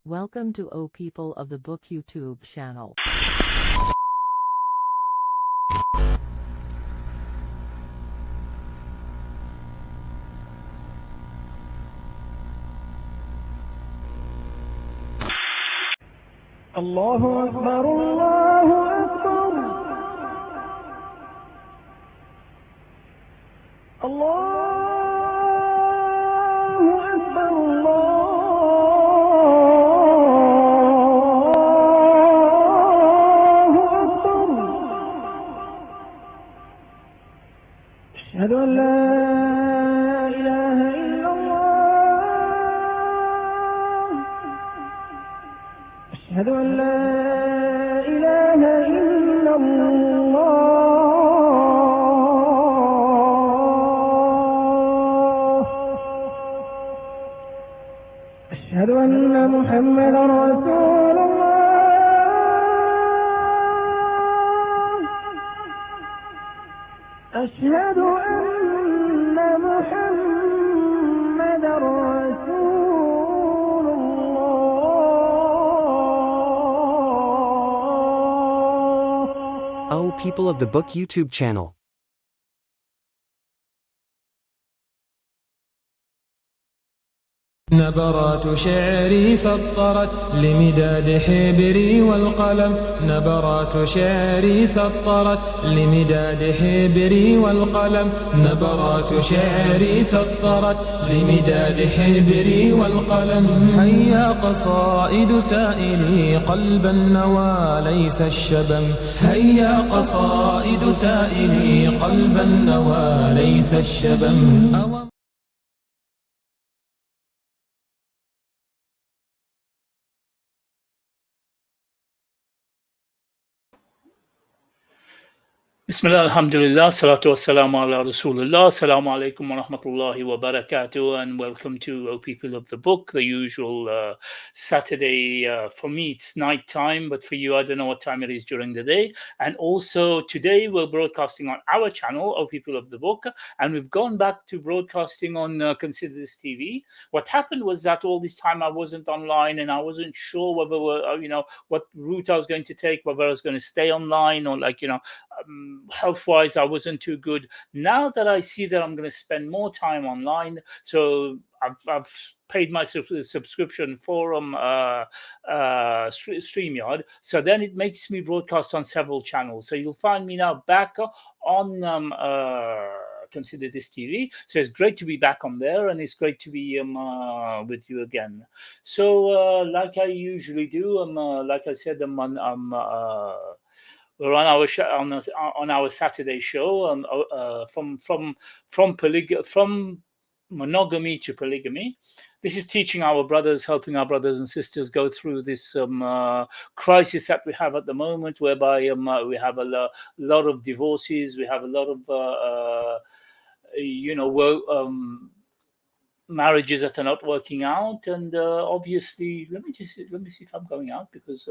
Welcome to O People of the Book YouTube channel. الله أكبر الله أكبر الله أكبر الله أكبر أشهد أن لا إله إلا الله أشهد أن لا إله إلا الله أشهد أن محمدا رسول الله أشهد أن محمدا رسول الله. Oh, people of the Book YouTube channel. نبرات شعري سطرت لمداد حبري والقلم نبرات شعري سطرت لمداد حبري والقلم نبرات شعري سطرت لمداد حبري والقلم هيا قصائد سائلي قلب النوى ليس الشبم هيا قصائد سائلي قلب النوى ليس الشبم Bismillah, alhamdulillah, salatu wassalamu ala rasulullah, assalamu alaikum wa rahmatullahi wa barakatuh, and welcome to O People of the Book, the usual Saturday. For me, it's night time, but for you, I don't know what time it is during the day. And also today, we're broadcasting on our channel, O People of the Book, and we've gone back to broadcasting on Consider This TV. What happened was that all this time I wasn't online, and I wasn't sure whether, what route I was going to take, whether I was going to stay online or health-wise, I wasn't too good. Now that I see that I'm going to spend more time online, so I've paid my subscription for StreamYard. So then it makes me broadcast on several channels. So you'll find me now back on Consider This TV. So it's great to be back on there, and it's great to be with you again. So like I usually do, like I said, we're on our Saturday show, from monogamy to polygamy. This is teaching our brothers, helping our brothers and sisters go through this crisis that we have at the moment, whereby we have a lot of divorces, we have a lot of marriages that are not working out, and obviously, let me see if I'm going out, because.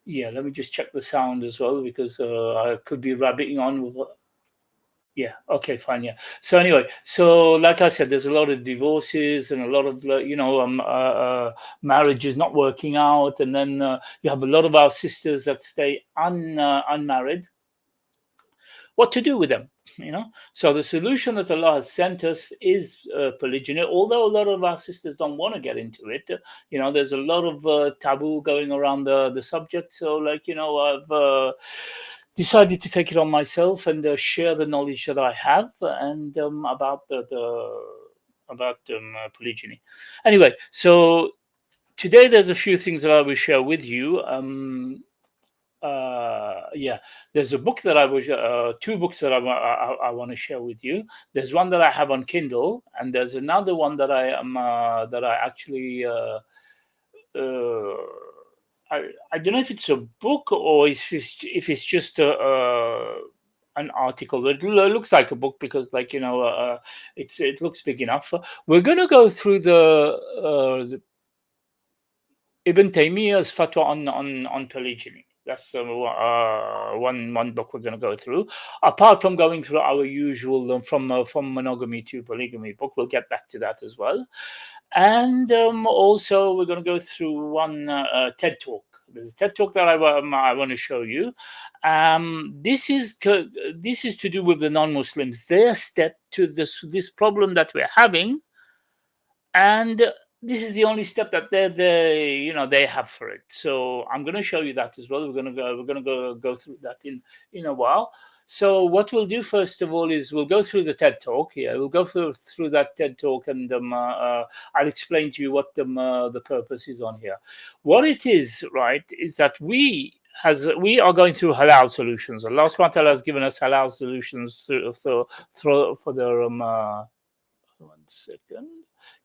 Yeah, let me just check the sound as well, because I could be rabbiting on with what. Yeah, okay, fine, yeah. So anyway, so like I said, there's a lot of divorces and a lot of, marriages not working out. And then you have a lot of our sisters that stay unmarried. What to do with them? So the solution that Allah has sent us is polygyny, although a lot of our sisters don't want to get into it. There's a lot of taboo going around the subject. So I've decided to take it on myself and share the knowledge that I have and about polygyny. Anyway, so today there's a few things that I will share with you. There's a book that two books that I want to share with you. There's one that I have on Kindle, and there's another one that I actually I don't know if it's a book or if it's just an article. It looks like a book because, it looks big enough. We're going to go through the Ibn Taymiyyah's fatwa on polygyny. That's one book we're going to go through. Apart from going through our usual from monogamy to polygamy book, we'll get back to that as well. And also we're going to go through one TED talk. There's a TED talk that I want to show you. This is to do with the non-Muslims, their step to this problem that we're having, and this is the only step that they have for it. So I'm going to show you that as well. We're going to go through that in a while. So what we'll do first of all is we'll go through the TED talk. Yeah, we'll go through that TED talk, and I'll explain to you what the purpose is on here. What it is, right, is that we are going through halal solutions. Allah subhanahu wa ta'ala has given us halal solutions for their 1 second.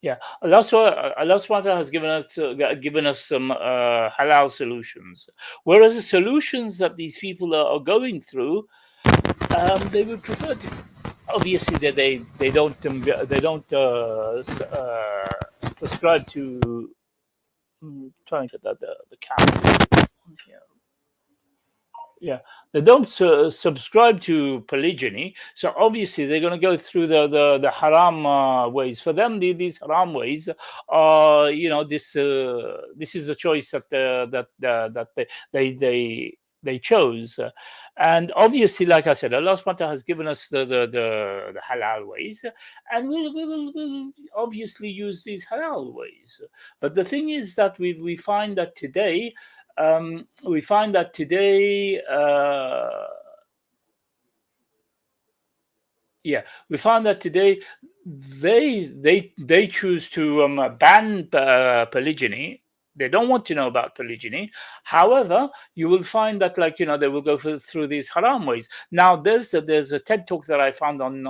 Yeah, Allah subhanahu wa ta'ala has given us some halal solutions, whereas the solutions that these people are going through, they would prefer to. Obviously, they don't prescribe to. I'm trying to get the camera. Yeah, they don't subscribe to polygyny, so obviously they're going to go through the haram ways. For them, these haram ways are, this is the choice that they chose, and obviously, like I said, Allah subhanahu wa ta'ala has given us the halal ways, and we will obviously use these halal ways. But the thing is that we find that today. We find that today, they choose to ban polygyny. They don't want to know about polygyny. However, you will find that, they will go through these haram ways. Now, there's a TED talk that I found on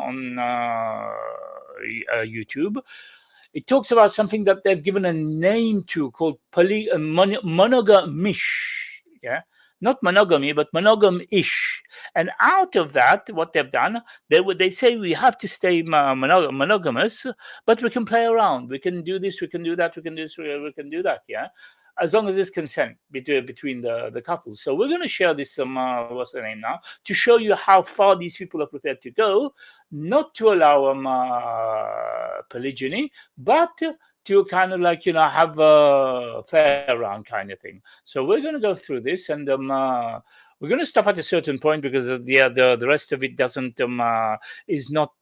YouTube. It talks about something that they've given a name to called monogamish. Yeah, not monogamy, but monogamish. And out of that, what they've done, they say we have to stay monogamous, but we can play around. We can do this, we can do that, we can do this, we can do that. Yeah, as long as there's consent between the couples. So we're going to share this what's the name now, to show you how far these people are prepared to go, not to allow polygyny, but to kind of have a fair around kind of thing. So we're going to go through this, and we're going to stop at a certain point because the rest of it doesn't is not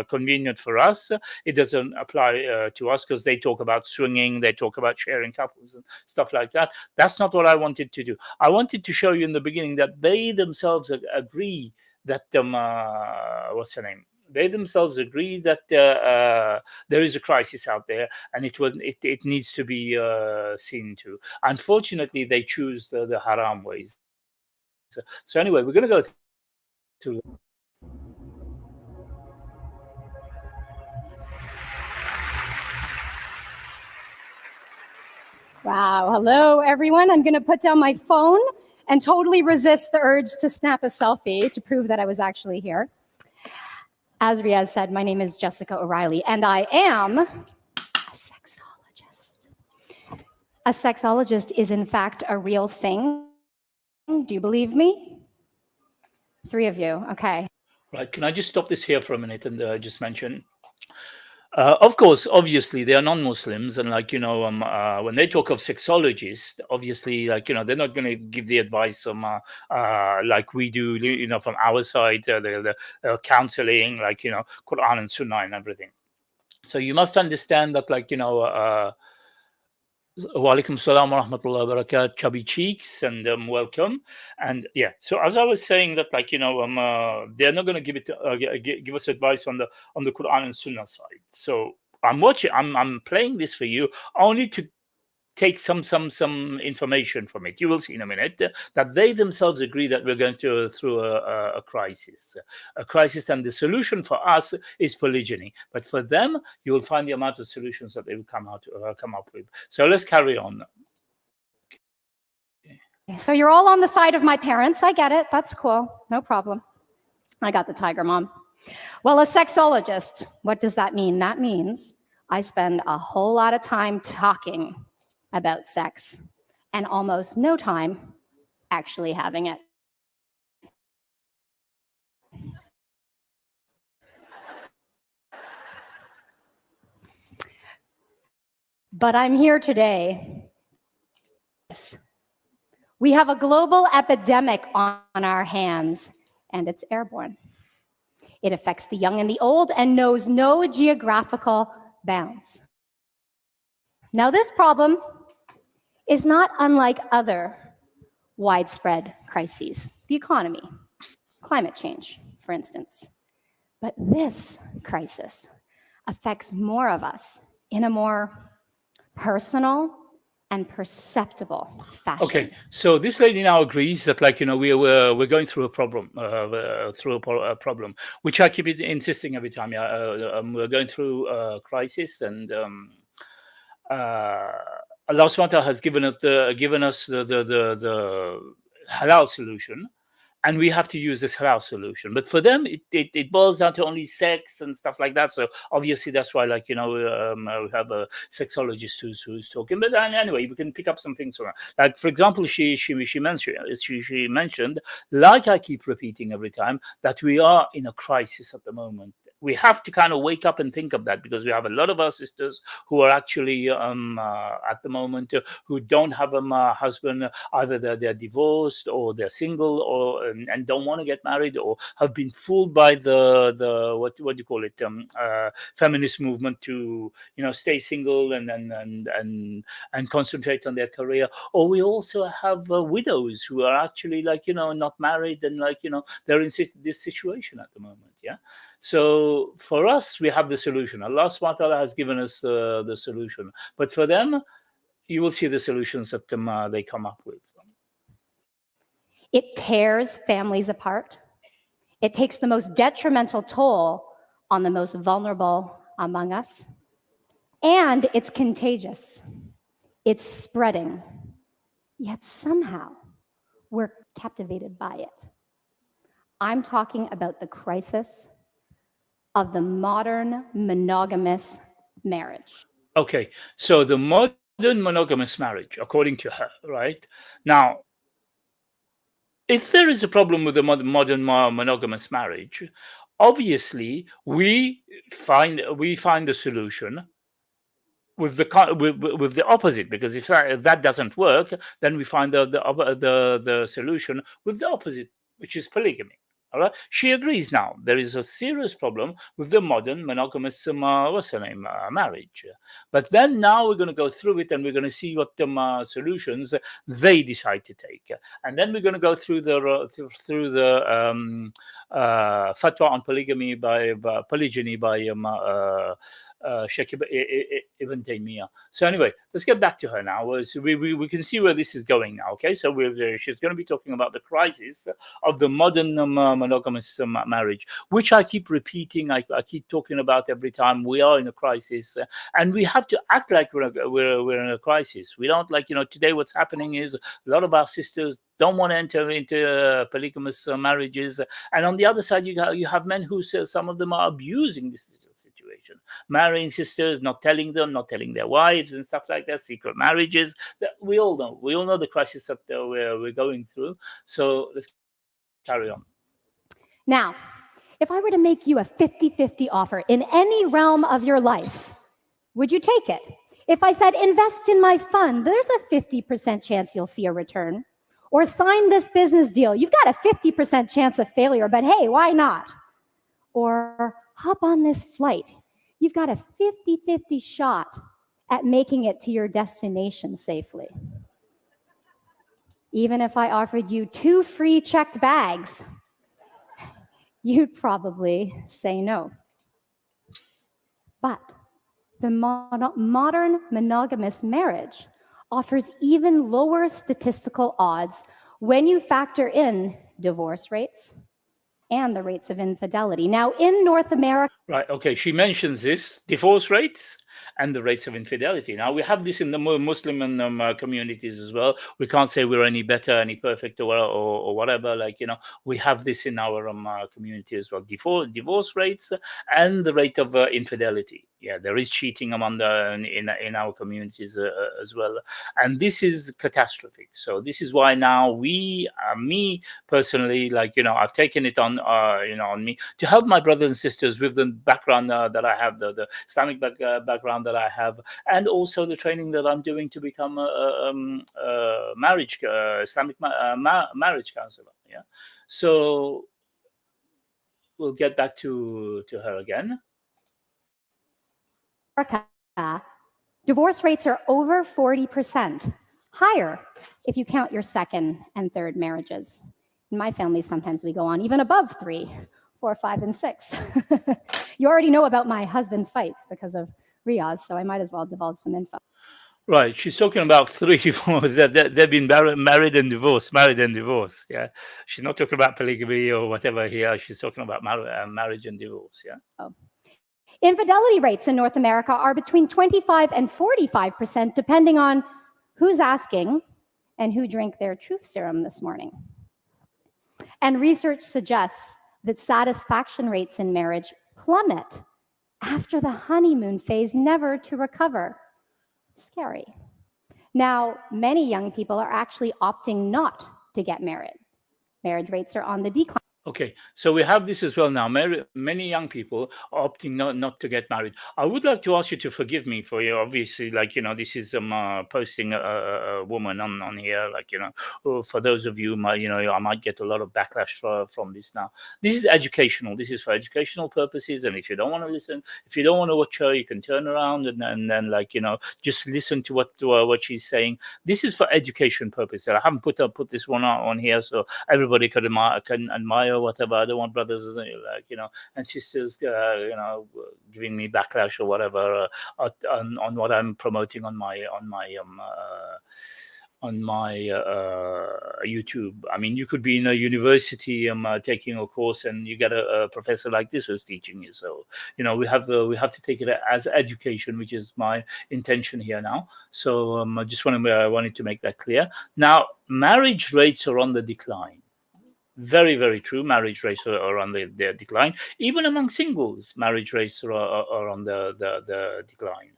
convenient for us. It doesn't apply to us because they talk about swinging, they talk about sharing couples and stuff like that. That's not what I wanted to do. I wanted to show you in the beginning that they themselves agree that what's her name? They themselves agree that there is a crisis out there, and it needs to be seen to. Unfortunately, they choose the haram ways. So anyway, we're going to go through. Wow. Hello, everyone. I'm going to put down my phone and totally resist the urge to snap a selfie to prove that I was actually here. As Riaz said, my name is Jessica O'Reilly, and I am a sexologist. A sexologist is, in fact, a real thing. Do you believe me? 3 of you. Okay. Right. Can I just stop this here for a minute and just mention? Of course, obviously, they are non-Muslims, and when they talk of sexologists, obviously, they're not going to give the advice like we do, from our side, the counseling, Quran and Sunnah and everything. So you must understand that, Wa alaikum salam wa rahmatullahi wa barakatuh, chubby cheeks, and welcome. And yeah, so as I was saying that, they're not going to give us advice on the Quran and Sunnah side. So I'm playing this for you only to take some information from it. You will see in a minute that they themselves agree that we're going through a crisis, and the solution for us is polygyny. But for them, you will find the amount of solutions that they will come up with. So let's carry on. So you're all on the side of my parents. I get it. That's cool. No problem. I got the tiger mom. Well, a sexologist, what does that mean? That means I spend a whole lot of time talking about sex and almost no time actually having it. But I'm here today. We have a global epidemic on our hands, and it's airborne. It affects the young and the old and knows no geographical bounds. Now, this problem is not unlike other widespread crises, the economy, climate change, for instance. But this crisis affects more of us in a more personal and perceptible fashion. Okay, so this lady now agrees that, like, we're going through a problem, problem, which I keep insisting every time. Yeah, we're going through a crisis, and Allah subhanahu wa ta'ala has given us the halal solution, and we have to use this halal solution. But for them, it boils down to only sex and stuff like that. So obviously that's why, like, we have a sexologist who's talking. But anyway, we can pick up some things from her. Like, for example, she mentioned, like I keep repeating every time, that we are in a crisis at the moment. We have to kind of wake up and think of that, because we have a lot of our sisters who are actually at the moment who don't have a husband. Either they're divorced, or they're single, or and don't want to get married, or have been fooled by the what do you call it, feminist movement to stay single and concentrate on their career. Or we also have widows who are actually, like, not married, and, like, they're in this situation at the moment. Yeah. So for us, we have the solution. Allah subhanahu wa ta'ala has given us the solution. But for them, you will see the solutions that they come up with. It tears families apart. It takes the most detrimental toll on the most vulnerable among us. And it's contagious. It's spreading. Yet somehow we're captivated by it. I'm talking about the crisis of the modern monogamous marriage. Okay, so the modern monogamous marriage, according to her, right? Now, if there is a problem with the modern monogamous marriage, obviously we find the solution with the opposite, because if that doesn't work, then we find the solution with the opposite, which is polygamy. All right, she agrees. Now there is a serious problem with the modern monogamous marriage, but then now we're going to go through it, and we're going to see what solutions they decide to take, and then we're going to go through the fatwa on polygamy by Polygyny by Sheikh Ibn Taymiyyah. So anyway, let's get back to her now. So we can see where this is going now. Okay, so she's going to be talking about the crisis of the modern monogamous marriage, which I keep repeating. I keep talking about every time. We are in a crisis, and we have to act like we're in a crisis. We don't, like, today what's happening is a lot of our sisters don't want to enter into polygamous marriages, and on the other side you have men who say some of them are abusing this situation, marrying sisters, not telling their wives and stuff like that, secret marriages. We all know the crisis that we're going through. So let's carry on. Now, if I were to make you a 50-50 offer in any realm of your life, would you take it? If I said, invest in my fund, there's a 50% chance you'll see a return. Or sign this business deal, you've got a 50% chance of failure, but hey, why not? Or hop on this flight, you've got a 50-50 shot at making it to your destination safely. Even if I offered you 2 free checked bags, you'd probably say no. But the modern monogamous marriage offers even lower statistical odds when you factor in divorce rates and the rates of infidelity. Now, in North America... Right. Okay. She mentions this divorce rates and the rates of infidelity. Now we have this in the Muslim and communities as well. We can't say we're any better, any perfect, or whatever. Like we have this in our community as well. Divorce rates and the rate of infidelity. Yeah, there is cheating among the in our communities as well, and this is catastrophic. So this is why now me personally, like I've taken it on on me to help my brothers and sisters with the background that I have, the Islamic background that I have, and also the training that I'm doing to become a marriage Islamic marriage counselor. Yeah, so we'll get back to her again. America, divorce rates are over 40%, higher if you count your second and third marriages. In my family, sometimes we go on even above 3, 4, 5, and 6. You already know about my husband's fights because of Riaz, so I might as well divulge some info. Right, she's talking about 3, 4 that they've been married and divorced. Yeah, she's not talking about polygamy or whatever here. She's talking about marriage and divorce. Yeah. Oh. Infidelity rates in North America are between 25 and 45%, depending on who's asking and who drank their truth serum this morning. And research suggests that satisfaction rates in marriage plummet after the honeymoon phase, never to recover. Scary. Now, many young people are actually opting not to get married. Marriage rates are on the decline. Okay, so we have this as well now. Many young people are opting not to get married. I would like to ask you to forgive me for obviously, like this is posting a woman on here, like for those of you, I might get a lot of backlash from this now. This is educational. This is for educational purposes, and if you don't want to listen, if you don't want to watch her, you can turn around and then just listen to what she's saying. This is for education purposes. I haven't put this one on here so everybody can admire whatever. I don't want brothers and sisters giving me backlash or whatever on what I'm promoting on my YouTube. I mean, you could be in a university taking a course and you get a professor like this who's teaching you. So we have to take it as education, which is my intention here now. So I just wanted to make that clear. Now, marriage rates are on the decline. Very, very true. Marriage rates are on the decline. Even among singles, marriage rates are on the decline.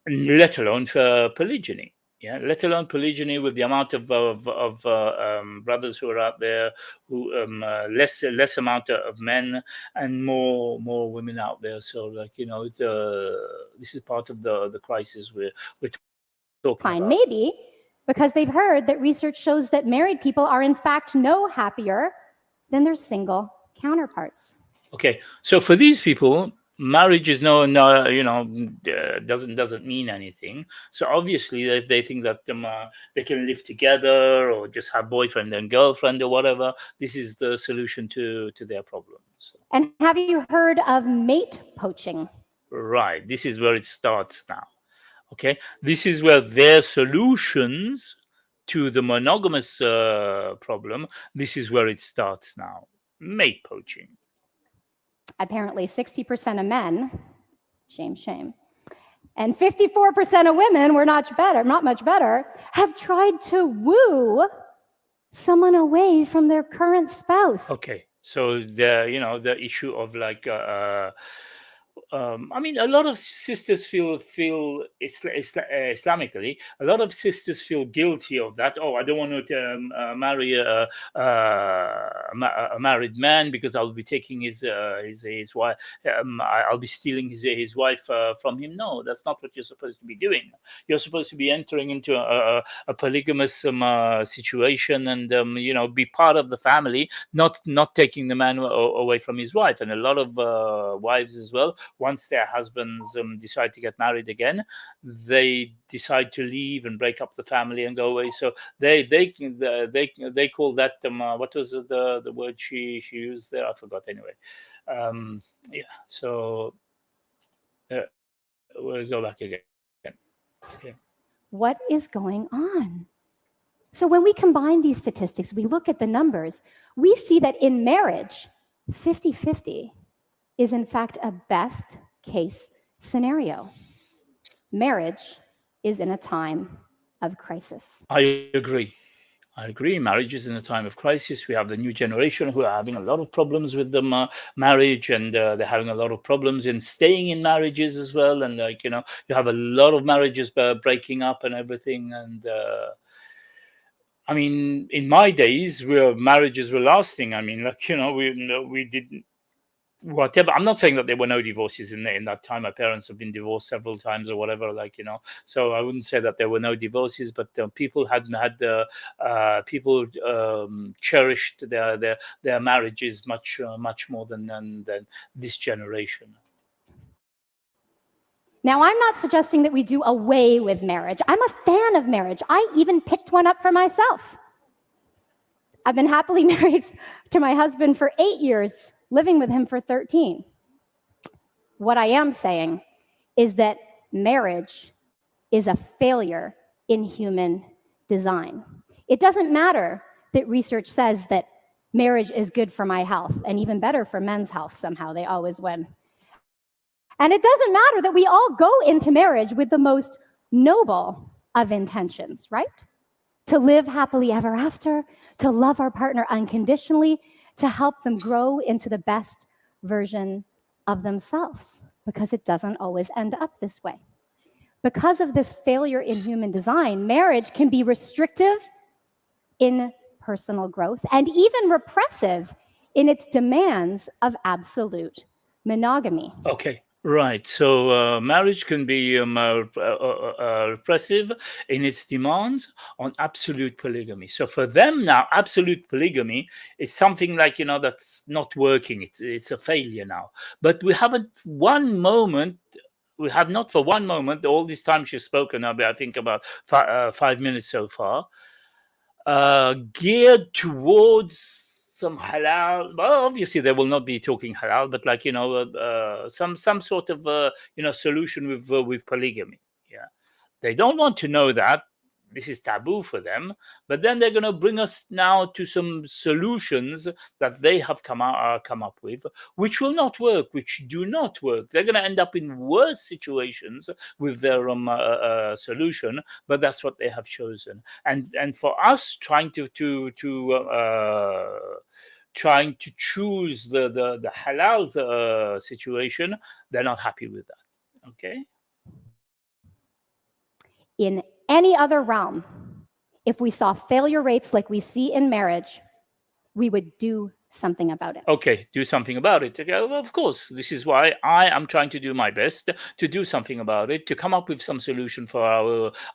Let alone for polygyny. Yeah, let alone polygyny, with the amount of brothers who are out there, who less amount of men and more women out there. So this is part of the crisis we're talking about. Maybe because they've heard that research shows that married people are in fact no happier than their single counterparts. Okay, so for these people, marriage is doesn't mean anything. So obviously they think that they can live together or just have boyfriend and girlfriend or whatever. This is the solution to their problems. So. And have you heard of mate poaching? Right, this is where it starts now. Okay, this is where their solutions to the monogamous problem, this is where it starts now. Mate poaching. Apparently 60% of men, shame, and 54% of women, we're not much better, have tried to woo someone away from their current spouse. Okay, so the issue of I mean, a lot of sisters feel Islamically, a lot of sisters feel guilty of that. Oh, I don't want to marry a married man because I'll be taking his wife. I'll be stealing his wife from him. No, that's not what you're supposed to be doing. You're supposed to be entering into a polygamous situation and be part of the family, not taking the man away from his wife. And a lot of wives as well, once their husbands decide to get married again, they decide to leave and break up the family and go away. So they call that what was the word she used there? I forgot anyway. Yeah. So we'll go back again. Okay. What is going on? So when we combine these statistics, we look at the numbers, we see that in marriage, 50-50 is in fact a best case scenario. Marriage is in a time of crisis. I agree. I agree. Marriage is in a time of crisis. We have the new generation who are having a lot of problems with them marriage, and they're having a lot of problems in staying in marriages as well. And you have a lot of marriages breaking up and everything. And I mean, in my days, where marriages were lasting. I mean, we didn't. Whatever. I'm not saying that there were no divorces in that time. My parents have been divorced several times or whatever, so I wouldn't say that there were no divorces, but people people cherished their marriages much more than this generation. Now, I'm not suggesting that we do away with marriage. I'm a fan of marriage. I even picked one up for myself. I've been happily married to my husband for 8 years, living with him for 13. What I am saying is that marriage is a failure in human design. It doesn't matter that research says that marriage is good for my health and even better for men's health somehow. They always win. And it doesn't matter that we all go into marriage with the most noble of intentions, right? To live happily ever after, to love our partner unconditionally, to help them grow into the best version of themselves, because it doesn't always end up this way. Because of this failure in human design, marriage can be restrictive in personal growth and even repressive in its demands of absolute monogamy. Okay. Right. So marriage can be repressive in its demands on absolute polygamy. So for them now, absolute polygamy is something like, that's not working. It's a failure now. But we have not for one moment, all this time she's spoken, I think about 5 minutes so far, geared towards some halal. Well, obviously they will not be talking halal, but some sort of solution with polygamy. Yeah, they don't want to know that. This is taboo for them, but then they're going to bring us now to some solutions that they have come up with, which will not work, which do not work. They're going to end up in worse situations with their solution, but that's what they have chosen. And for us, trying to choose the halal situation, they're not happy with that. Okay. In any other realm, if we saw failure rates like we see in marriage, we would do something about it. Okay, do something about it. Okay, well, of course, this is why I am trying to do my best to do something about it, to come up with some solution for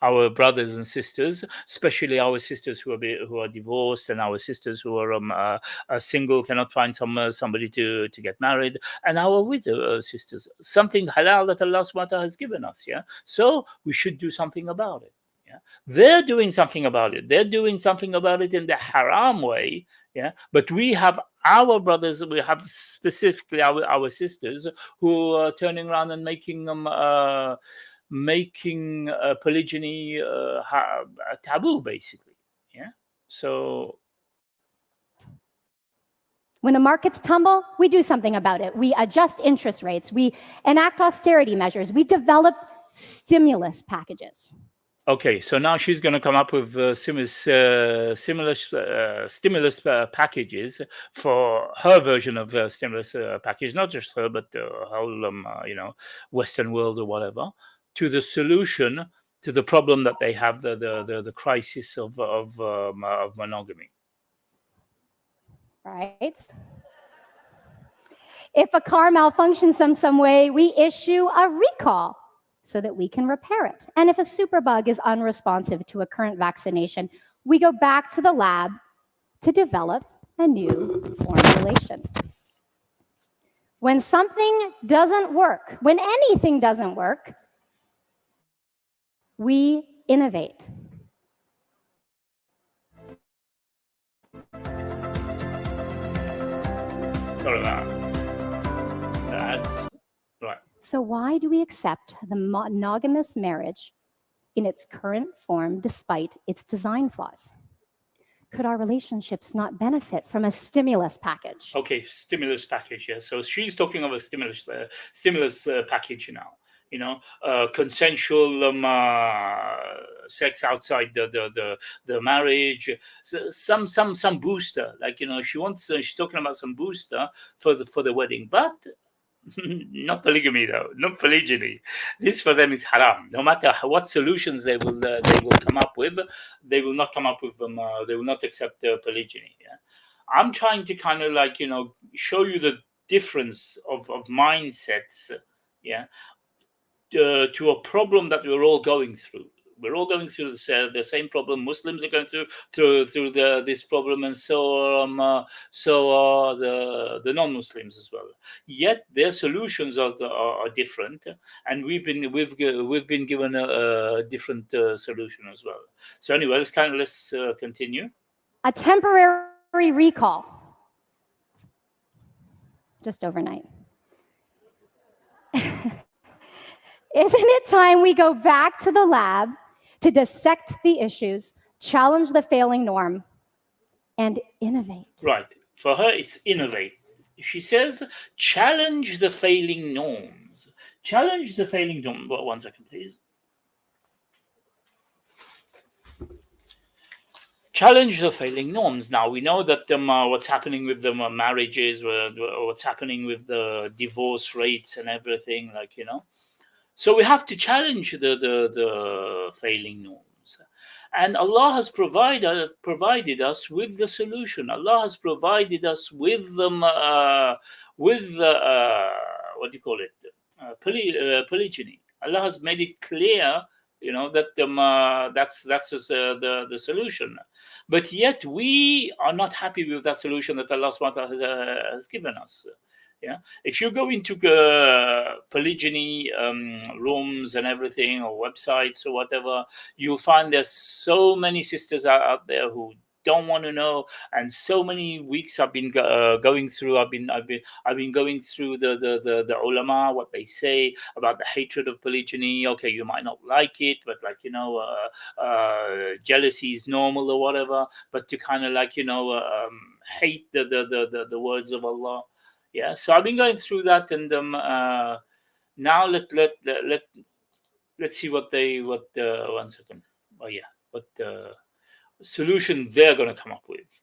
our brothers and sisters, especially our sisters who are divorced, and our sisters who are single, cannot find somebody to get married, and our widow sisters. Something halal that Allah subhanahu wa ta'ala has given us. Yeah, so we should do something about it. Yeah, they're doing something about it. They're doing something about it in the haram way. Yeah, but we have our brothers. We have specifically our sisters who are turning around and making polygyny taboo, basically. Yeah, so. When the markets tumble, we do something about it. We adjust interest rates. We enact austerity measures. We develop stimulus packages. Okay, so now she's going to come up with stimulus packages for her version of stimulus package, not just her, but the whole Western world or whatever, to the solution to the problem that they have, the crisis of monogamy. Right. If a car malfunctions in some way, we issue a recall so that we can repair it. And if a superbug is unresponsive to a current vaccination, we go back to the lab to develop a new formulation. When something doesn't work, when anything doesn't work, we innovate. Sorry about that. That's right. So why do we accept the monogamous marriage in its current form despite its design flaws? could our relationships not benefit from a stimulus package? Okay, stimulus package. Yeah. So she's talking of a stimulus package now. Consensual sex outside the marriage. Some booster. Like she wants. She's talking about some booster for the wedding, but not polygamy though, not polygyny. This for them is haram. No matter what solutions they will come up with, they will not come up with them. They will not accept polygyny. Yeah? I'm trying to kind of like show you the difference of mindsets. Yeah, to a problem that we're all going through. We're all going through the same problem. Muslims are going through this problem, and so are the non-Muslims as well. Yet their solutions are different, and we've been given a different solution as well. So anyway, let's continue. A temporary recall, just overnight. Isn't it time we go back to the lab to dissect the issues, challenge the failing norm, and innovate? Right. For her, it's innovate. She says, challenge the failing norms. Challenge the failing norm. Well, 1 second, please. Challenge the failing norms. Now we know that what's happening with the marriages, what's happening with the divorce rates and everything, So we have to challenge the failing norms, and Allah has provided us with the solution. Allah has provided us with what do you call it? Polygyny. Allah has made it clear, that that's the solution. But yet we are not happy with that solution that Allah subhanahu wa ta'ala has given us. Yeah, if you go into polygyny rooms and everything, or websites or whatever, you'll find there's so many sisters out there who don't want to know, and so many weeks I've been going through. I've been going through the ulama, what they say about the hatred of polygyny. Okay, you might not like it, but jealousy is normal or whatever. But to kind of hate the words of Allah. Yeah, so I've been going through that, and now let's see what 1 second. Oh yeah, what solution they're going to come up with.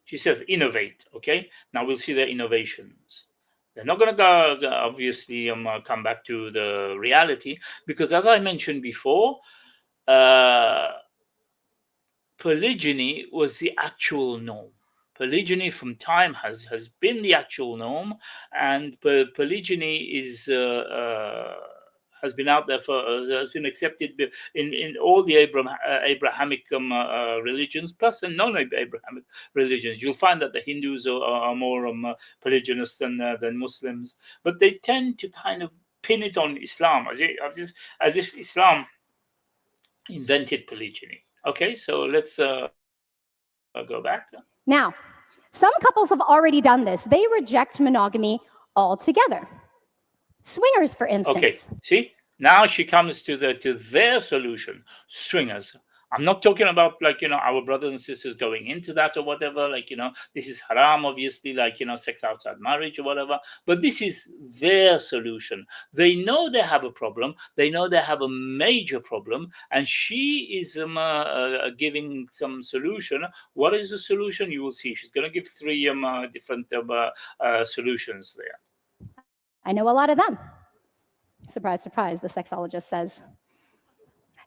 She says innovate. Okay, now we'll see their innovations. They're not going to go obviously come back to the reality, because as I mentioned before, polygyny was the actual norm. Polygyny from time has been the actual norm, and polygyny is has been out there has been accepted in all the Abrahamic religions, plus in non-Abrahamic religions. You'll find that the Hindus are more polygynous than Muslims, but they tend to kind of pin it on Islam as if Islam invented polygyny. Okay, so let's go back. Now, some couples have already done this. They reject monogamy altogether. Swingers, for instance. Okay, see? Now she comes to their solution, swingers. I'm not talking about our brothers and sisters going into that or whatever. This is haram, obviously, sex outside marriage or whatever. But this is their solution. They know they have a problem. They know they have a major problem, and she is giving some solution. What is the solution? You will see. She's going to give 3 different solutions there. I know a lot of them. Surprise, surprise, the sexologist says.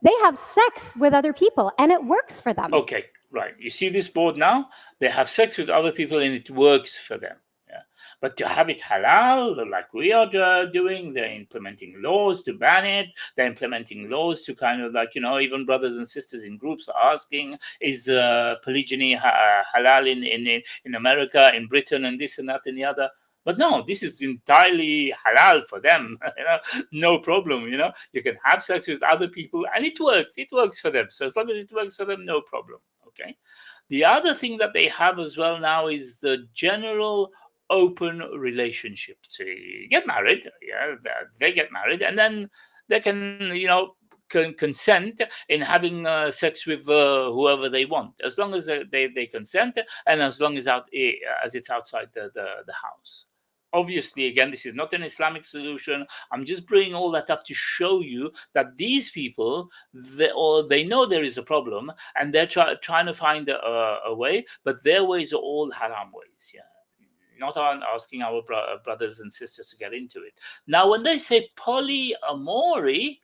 They have sex with other people, and it works for them. Okay, right. You see this board now? They have sex with other people, and it works for them. Yeah. But to have it halal, like we are doing, they're implementing laws to ban it. They're implementing laws to kind of even brothers and sisters in groups are asking, is polygyny halal in America, in Britain, and this and that and the other? But no, this is entirely halal for them. No problem. You can have sex with other people, and it works. It works for them. So as long as it works for them, no problem. Okay. The other thing that they have as well now is the general open relationship. So you get married. Yeah, they get married, and then they can, consent in having sex with whoever they want, as long as they consent, and as long as it's outside the house. Obviously, again, this is not an Islamic solution. I'm just bringing all that up to show you that these people, they know there is a problem, and they're trying to find a way, but their ways are all haram ways. Yeah, not asking our brothers and sisters to get into it. Now, when they say polyamory,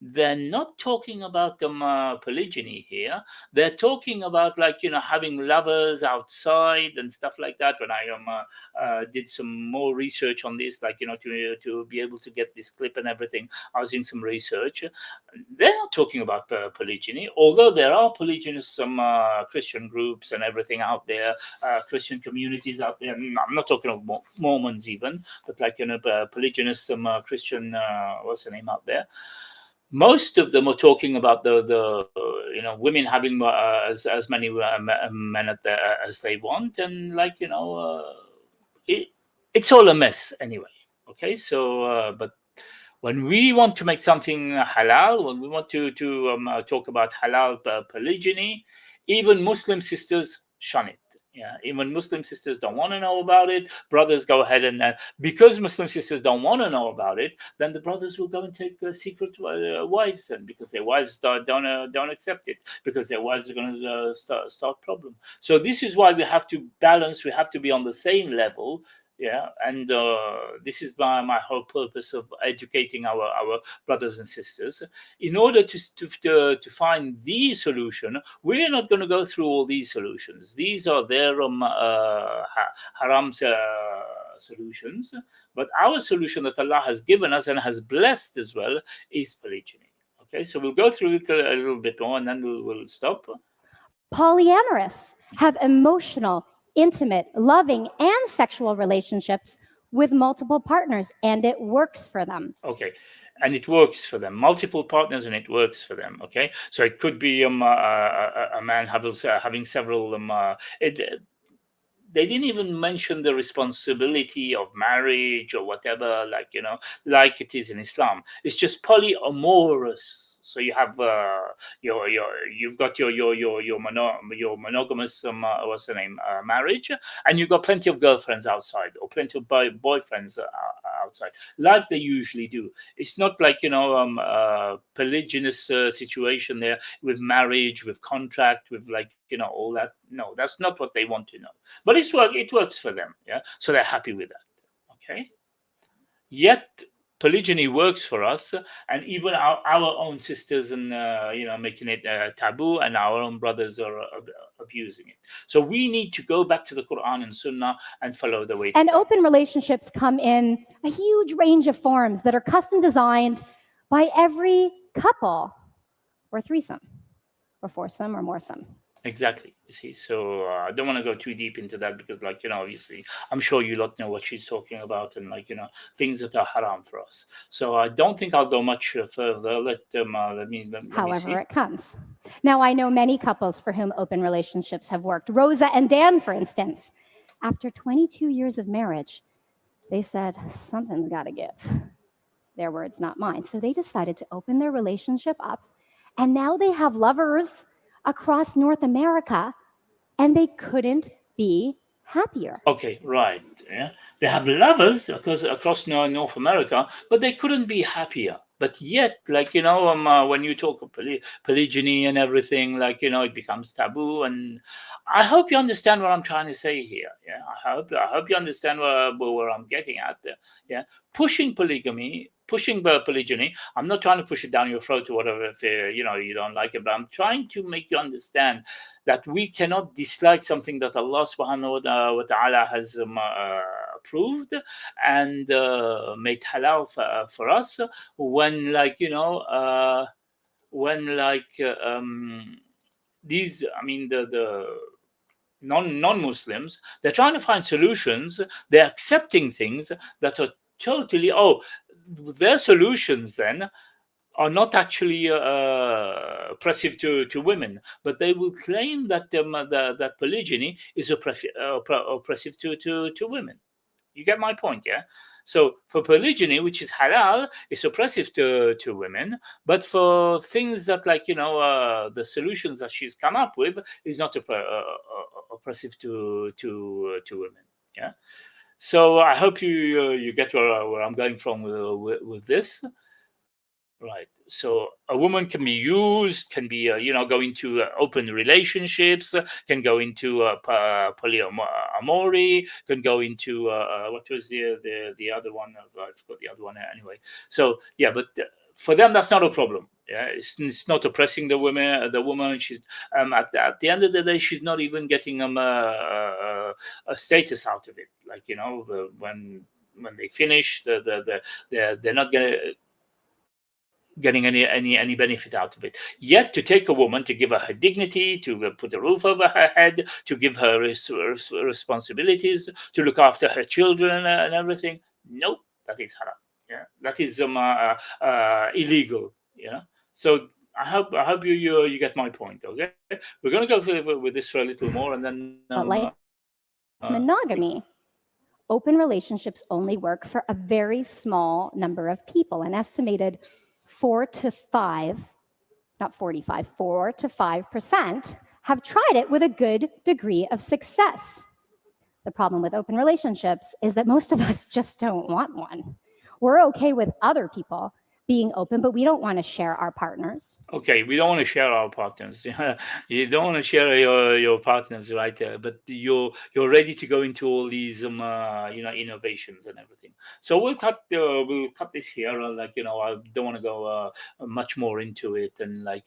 they're not talking about polygyny here. They're talking about, like, having lovers outside and stuff like that. When I did some more research on this, like, to be able to get this clip and everything, I was doing some research. They're not talking about polygyny, although there are polygynous some Christian groups and everything out there, Christian communities out there. I'm not talking of Mormons even, but like, polygynous some Christian, what's the name out there? Most of them are talking about the women having as many men as they want, and like, it's all a mess anyway. Okay, so but when we want to make something halal, when we want to talk about halal polygyny, even Muslim sisters shun it. Yeah, even Muslim sisters don't want to know about it. Brothers go ahead and because Muslim sisters don't want to know about it, then the brothers will go and take secret wives, and because their wives don't accept it, because their wives are going to start problem. So this is why we have to balance. We have to be on the same level. Yeah, and this is my whole purpose of educating our brothers and sisters. In order to find the solution, we're not going to go through all these solutions. These are their haram solutions, but our solution that Allah has given us and has blessed as well is polygyny. Okay, so we'll go through it a little bit more, and then we'll stop. Polyamorous have emotional, intimate, loving, and sexual relationships with multiple partners, and it works for them. Okay, and it works for them. Multiple partners, and it works for them. Okay, so it could be a man having several. They didn't even mention the responsibility of marriage or whatever, like it is in Islam. It's just polyamorous. So you have you've got your monogamous what's the name marriage, and you've got plenty of girlfriends outside, or plenty of boyfriends outside, like they usually do. It's not like polygynous situation there with marriage, with contract, with all that. No, that's not what they want to know. But it works for them. Yeah, so they're happy with that. Okay. Yet polygyny works for us, and even our own sisters, and making it taboo, and our own brothers are abusing it. So we need to go back to the Quran and Sunnah and follow the way. And open relationships come in a huge range of forms that are custom designed by every couple, or threesome, or foursome, or moresome. Exactly. You see, so I don't want to go too deep into that, because obviously I'm sure you lot know what she's talking about, and things that are haram for us. So I don't think I'll go much further. Let me However it comes. Now, I know many couples for whom open relationships have worked. Rosa and Dan, for instance, after 22 years of marriage, they said, something's got to give. Their words, not mine. So they decided to open their relationship up, and now they have lovers across North America, and they couldn't be happier. Okay, right. Yeah, they have lovers across North America, but they couldn't be happier. But yet, when you talk of polygyny and everything, it becomes taboo. And I hope you understand what I'm trying to say here. Yeah, I hope you understand where I'm getting at. Yeah, pushing polygyny. I'm not trying to push it down your throat or whatever if you don't like it, but I'm trying to make you understand that we cannot dislike something that Allah subhanahu wa ta'ala has approved and made halal for us, when these, the non-Muslims, they're trying to find solutions. They're accepting things that are totally, their solutions then are not actually oppressive to women, but they will claim that that polygyny is oppressive to women. You get my point, yeah? So for polygyny, which is halal, it's oppressive to women. But for things that, like, the solutions that she's come up with is not oppressive to women. Yeah. So I hope you get where I'm going from with this. Right. So a woman can be used, can be, go into open relationships, can go into polyamory, can go into what was the other one? I forgot the other one anyway. So yeah, but for them that's not a problem. Yeah, it's not oppressing the women. The woman, she's at the end of the day, she's not even getting a status out of it. Like, when they finish, they're not getting any benefit out of it. Yet to take a woman, to give her dignity, to put a roof over her head, to give her responsibilities, to look after her children and everything, nope, that is haram. Yeah, that is illegal. So I hope you get my point. Okay, we're going to go with this for a little more, and then But like monogamy, open relationships only work for a very small number of people. An estimated 4 to 5, not 45, 4 to 5% have tried it with a good degree of success. The problem with open relationships is that most of us just don't want one. We're okay with other people being open, but we don't want to share our partners. Okay, we don't want to share our partners. You don't want to share your partners, right? But you're ready to go into all these innovations and everything. So we'll cut this here. I don't want to go much more into it, and I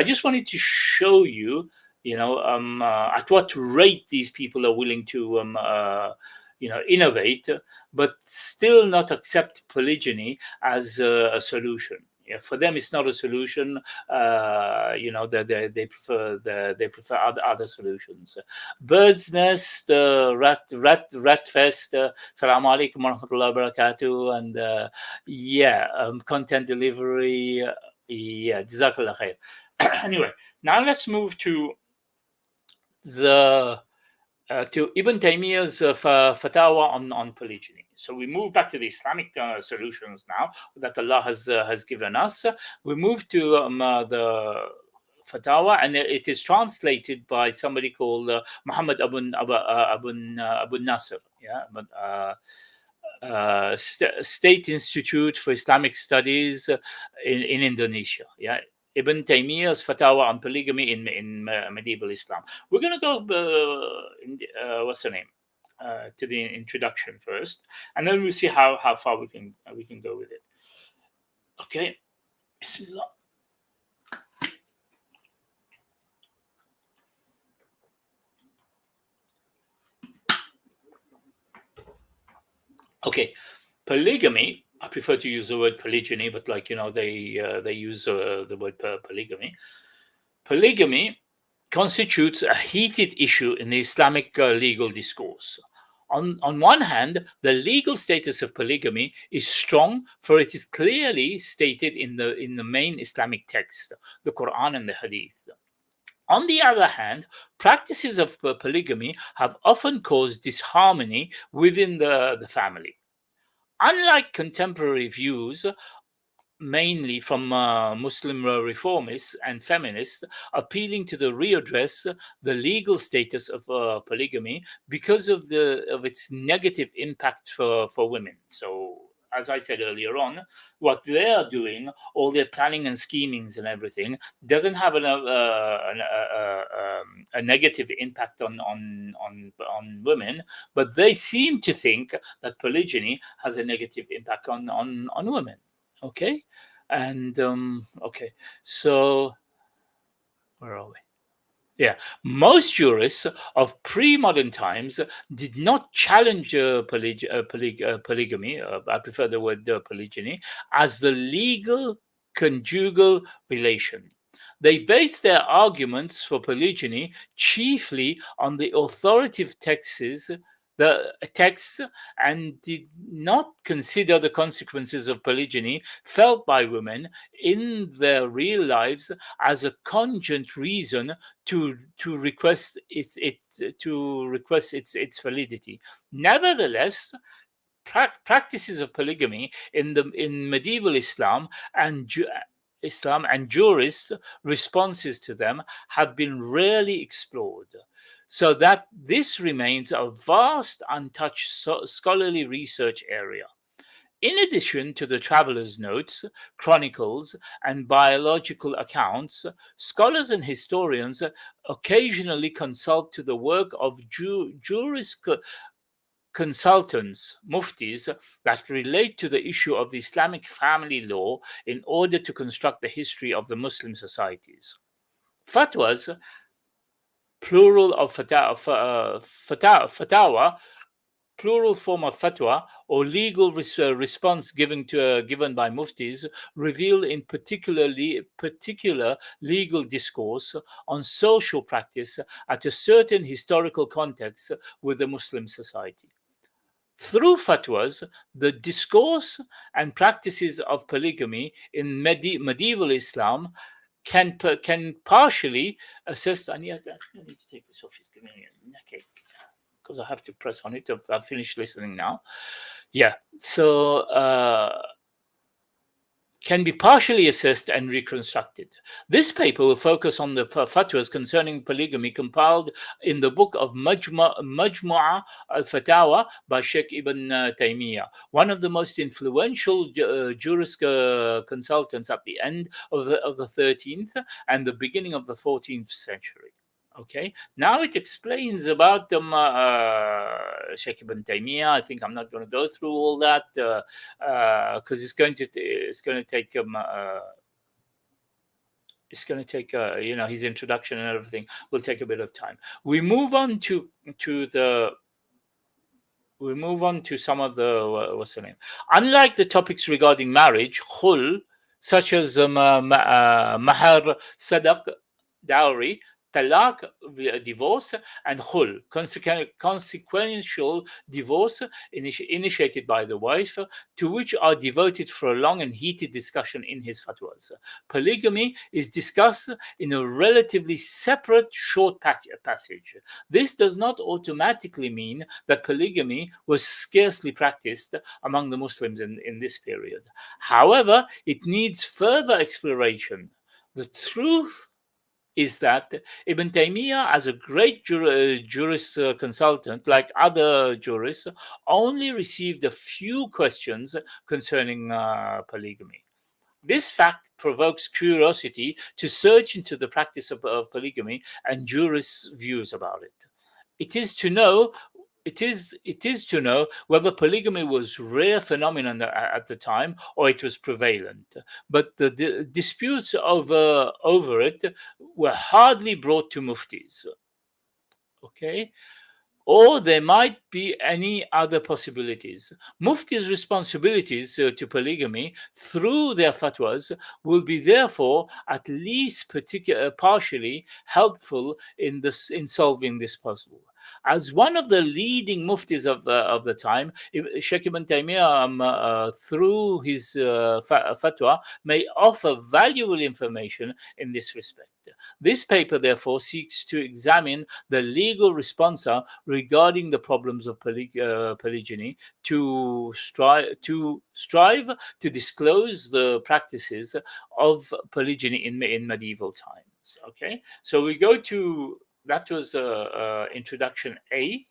just wanted to show you, at what rate these people are willing to innovate, but still not accept polygyny as a solution. Yeah, for them, it's not a solution. They prefer other solutions. Bird's Nest, Rat Fest. Salaam alaikum wa rahmatullahi wa barakatuh. And content delivery. Jazakallah khair. Anyway, now let's move to Ibn Taymiyyah's fatwa on polygyny. So we move back to the Islamic solutions now that Allah has given us. We move to the fatwa, and it is translated by somebody called Muhammad Abu Nasr. Yeah, State Institute for Islamic Studies in Indonesia. Yeah. Ibn Taymiyyah's fatwa on polygamy in medieval Islam. We're going to go what's her name to the introduction first, and then we'll see how far we can go with it. Okay, Bismillah. Okay, polygamy. I prefer to use the word polygyny, but they use the word polygamy. Polygamy constitutes a heated issue in the Islamic legal discourse. On one hand, the legal status of polygamy is strong, for it is clearly stated in the main Islamic text, the Quran and the Hadith. On the other hand, practices of polygamy have often caused disharmony within the family. Unlike contemporary views, mainly from Muslim reformists and feminists, appealing to the readdress the legal status of polygamy because of its negative impact for women. So, as I said earlier on, what they are doing, all their planning and schemings and everything, doesn't have a negative impact on women, but they seem to think that polygyny has a negative impact on women. Okay, and okay, so where are we? Yeah, most jurists of pre-modern times did not challenge polygamy. I prefer the word polygyny as the legal conjugal relation. They based their arguments for polygyny chiefly on the authoritative texts, and did not consider the consequences of polygyny felt by women in their real lives as a cogent reason to request its validity. Nevertheless, practices of polygamy in medieval Islam and jurist responses to them have been rarely explored, so that this remains a vast untouched scholarly research area. In addition to the traveller's notes, chronicles, and biological accounts, scholars and historians occasionally consult to the work of jurist consultants, muftis, that relate to the issue of the Islamic family law in order to construct the history of the Muslim societies. Fatwas, plural of fatawa, plural form of fatwa, or legal response given by muftis, reveal in particular legal discourse on social practice at a certain historical context with the Muslim society. Through fatwas, the discourse and practices of polygamy in medieval Islam can partially assist. I need to take this off. He's giving me a neck because I have to press on it. I've finished listening now. Yeah, so can be partially assessed and reconstructed. This paper will focus on the fatwas concerning polygamy compiled in the book of Majmu'a al-Fatawa by Sheikh Ibn Taymiyyah, one of the most influential jurist consultants at the end of the 13th and the beginning of the 14th century. Okay, now it explains about Sheikh Ibn Taymiyyah. I think I'm not going to go through all that because it's going to take his introduction and everything will take a bit of time. We move on to some of the what's the name? Unlike the topics regarding marriage, khul, such as mahar, sadaq, dowry, talaq, divorce, and khul, consequential divorce initiated by the wife, to which are devoted for a long and heated discussion in his fatwas. Polygamy is discussed in a relatively separate short passage. This does not automatically mean that polygamy was scarcely practiced among the Muslims in this period. However, it needs further exploration. The truth is that Ibn Taymiyyah, as a great jurist consultant, like other jurists, only received a few questions concerning polygamy. This fact provokes curiosity to search into the practice of polygamy and jurists' views about it. It is to know whether polygamy was a rare phenomenon at the time or it was prevalent. But the disputes over it were hardly brought to muftis. Okay? Or there might be any other possibilities. Muftis' responsibilities to polygamy through their fatwas will be therefore at least partially helpful in solving this puzzle. As one of the leading muftis of the time, Sheikh Ibn Taymiyyah, through his fatwa, may offer valuable information in this respect. This paper, therefore, seeks to examine the legal response regarding the problems of polygyny, to strive to disclose the practices of polygyny in medieval times. Okay, so we go to. That was introduction A.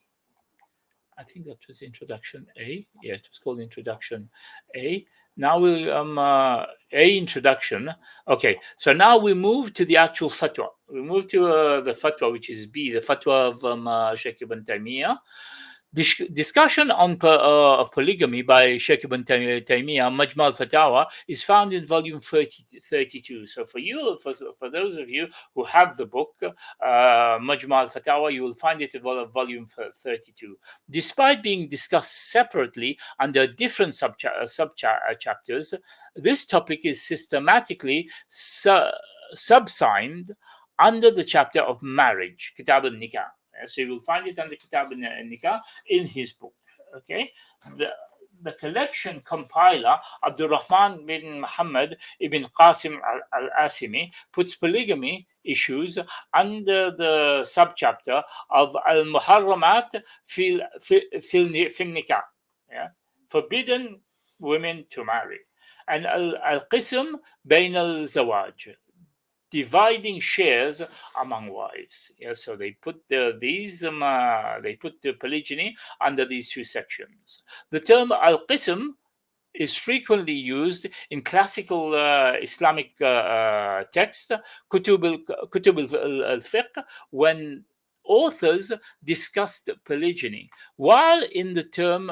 I think that was introduction A. Yeah, it was called introduction A. Now we A introduction. Okay, so now we move to the actual fatwa. We move to the fatwa, which is B, the fatwa of Sheikh Ibn Taymiyyah. Discussion on of polygamy by Sheikh Ibn Taymiyyah, Majma' al-Fatawa, is found in volume 32. So for those of you who have the book, Majma' al-Fatawa, you will find it in volume 32. Despite being discussed separately under different sub-chapters, this topic is systematically subsigned under the chapter of marriage, Kitab al-Nikah. So you will find it under Kitab al-Nikah in his book. Okay, the collection compiler Abdurrahman bin Muhammad ibn Qasim al-Asimi puts polygamy issues under the subchapter of al-Muharramat fil Nikah. Yeah, forbidden women to marry. And al-qism bayn al-zawaj, dividing shares among wives. Yeah, so they put they put the polygyny under these two sections. The term al-qism is frequently used in classical Islamic text, kutub al-fiqh, when authors discussed polygyny, while in the term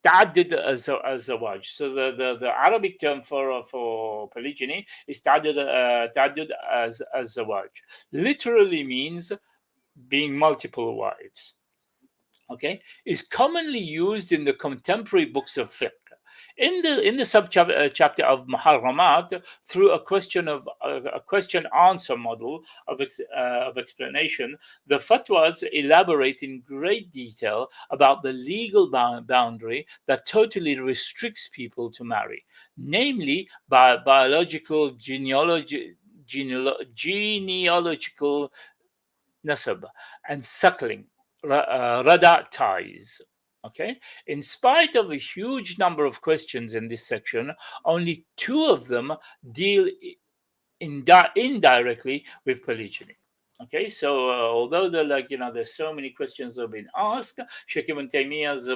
تعدد الزواج. So the Arabic term for polygyny is تعدد الزواج. Literally means being multiple wives. Okay, is commonly used in the contemporary books of fiqh. In the chapter of Muharramat, through a question answer model of explanation, the fatwas elaborate in great detail about the legal boundary that totally restricts people to marry, namely biological genealogical nasab and suckling, rada ties. Okay, in spite of a huge number of questions in this section, only two of them deal indirectly with polygyny. Okay, so although there's so many questions that have been asked, Sheikh Ibn Taymiyyah's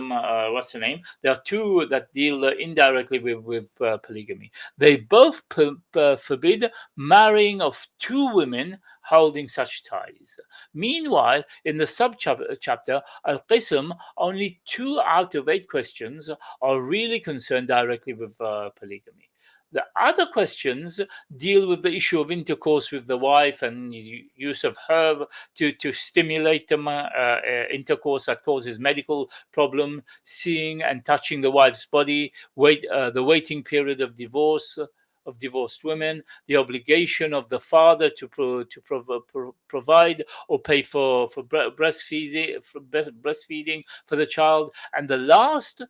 what's the name? There are two that deal indirectly with polygamy. They both forbid marrying of two women holding such ties. Meanwhile, in the chapter Al-Qism, only 2 out of 8 questions are really concerned directly with polygamy. The other questions deal with the issue of intercourse with the wife and use of herb to stimulate intercourse that causes medical problem, seeing and touching the wife's body, the waiting period of divorce of divorced women, the obligation of the father to provide or pay for breastfeeding for the child, and the last,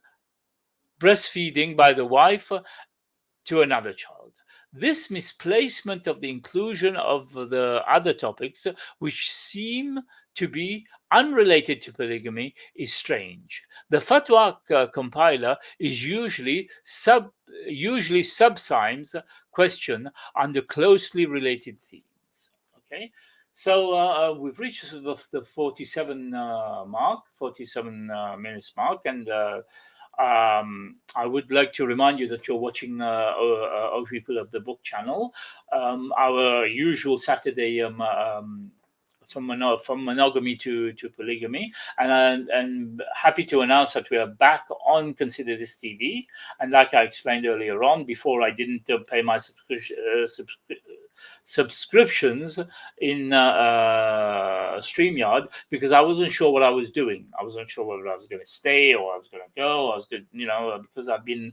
breastfeeding by the wife to another child. This misplacement of the inclusion of the other topics, which seem to be unrelated to polygamy, is strange. The fatwa compiler is usually subsumes question under closely related themes. Okay, so we've reached the 47 minutes mark, and I would like to remind you that you're watching O People of the Book channel, our usual Saturday from monogamy to polygamy, and I'm happy to announce that we are back on Consider This TV. And like I explained earlier on, before I didn't pay my subscriptions in StreamYard because I wasn't sure what I was doing. I wasn't sure whether I was going to stay or I was going to go. I was going, because I've been,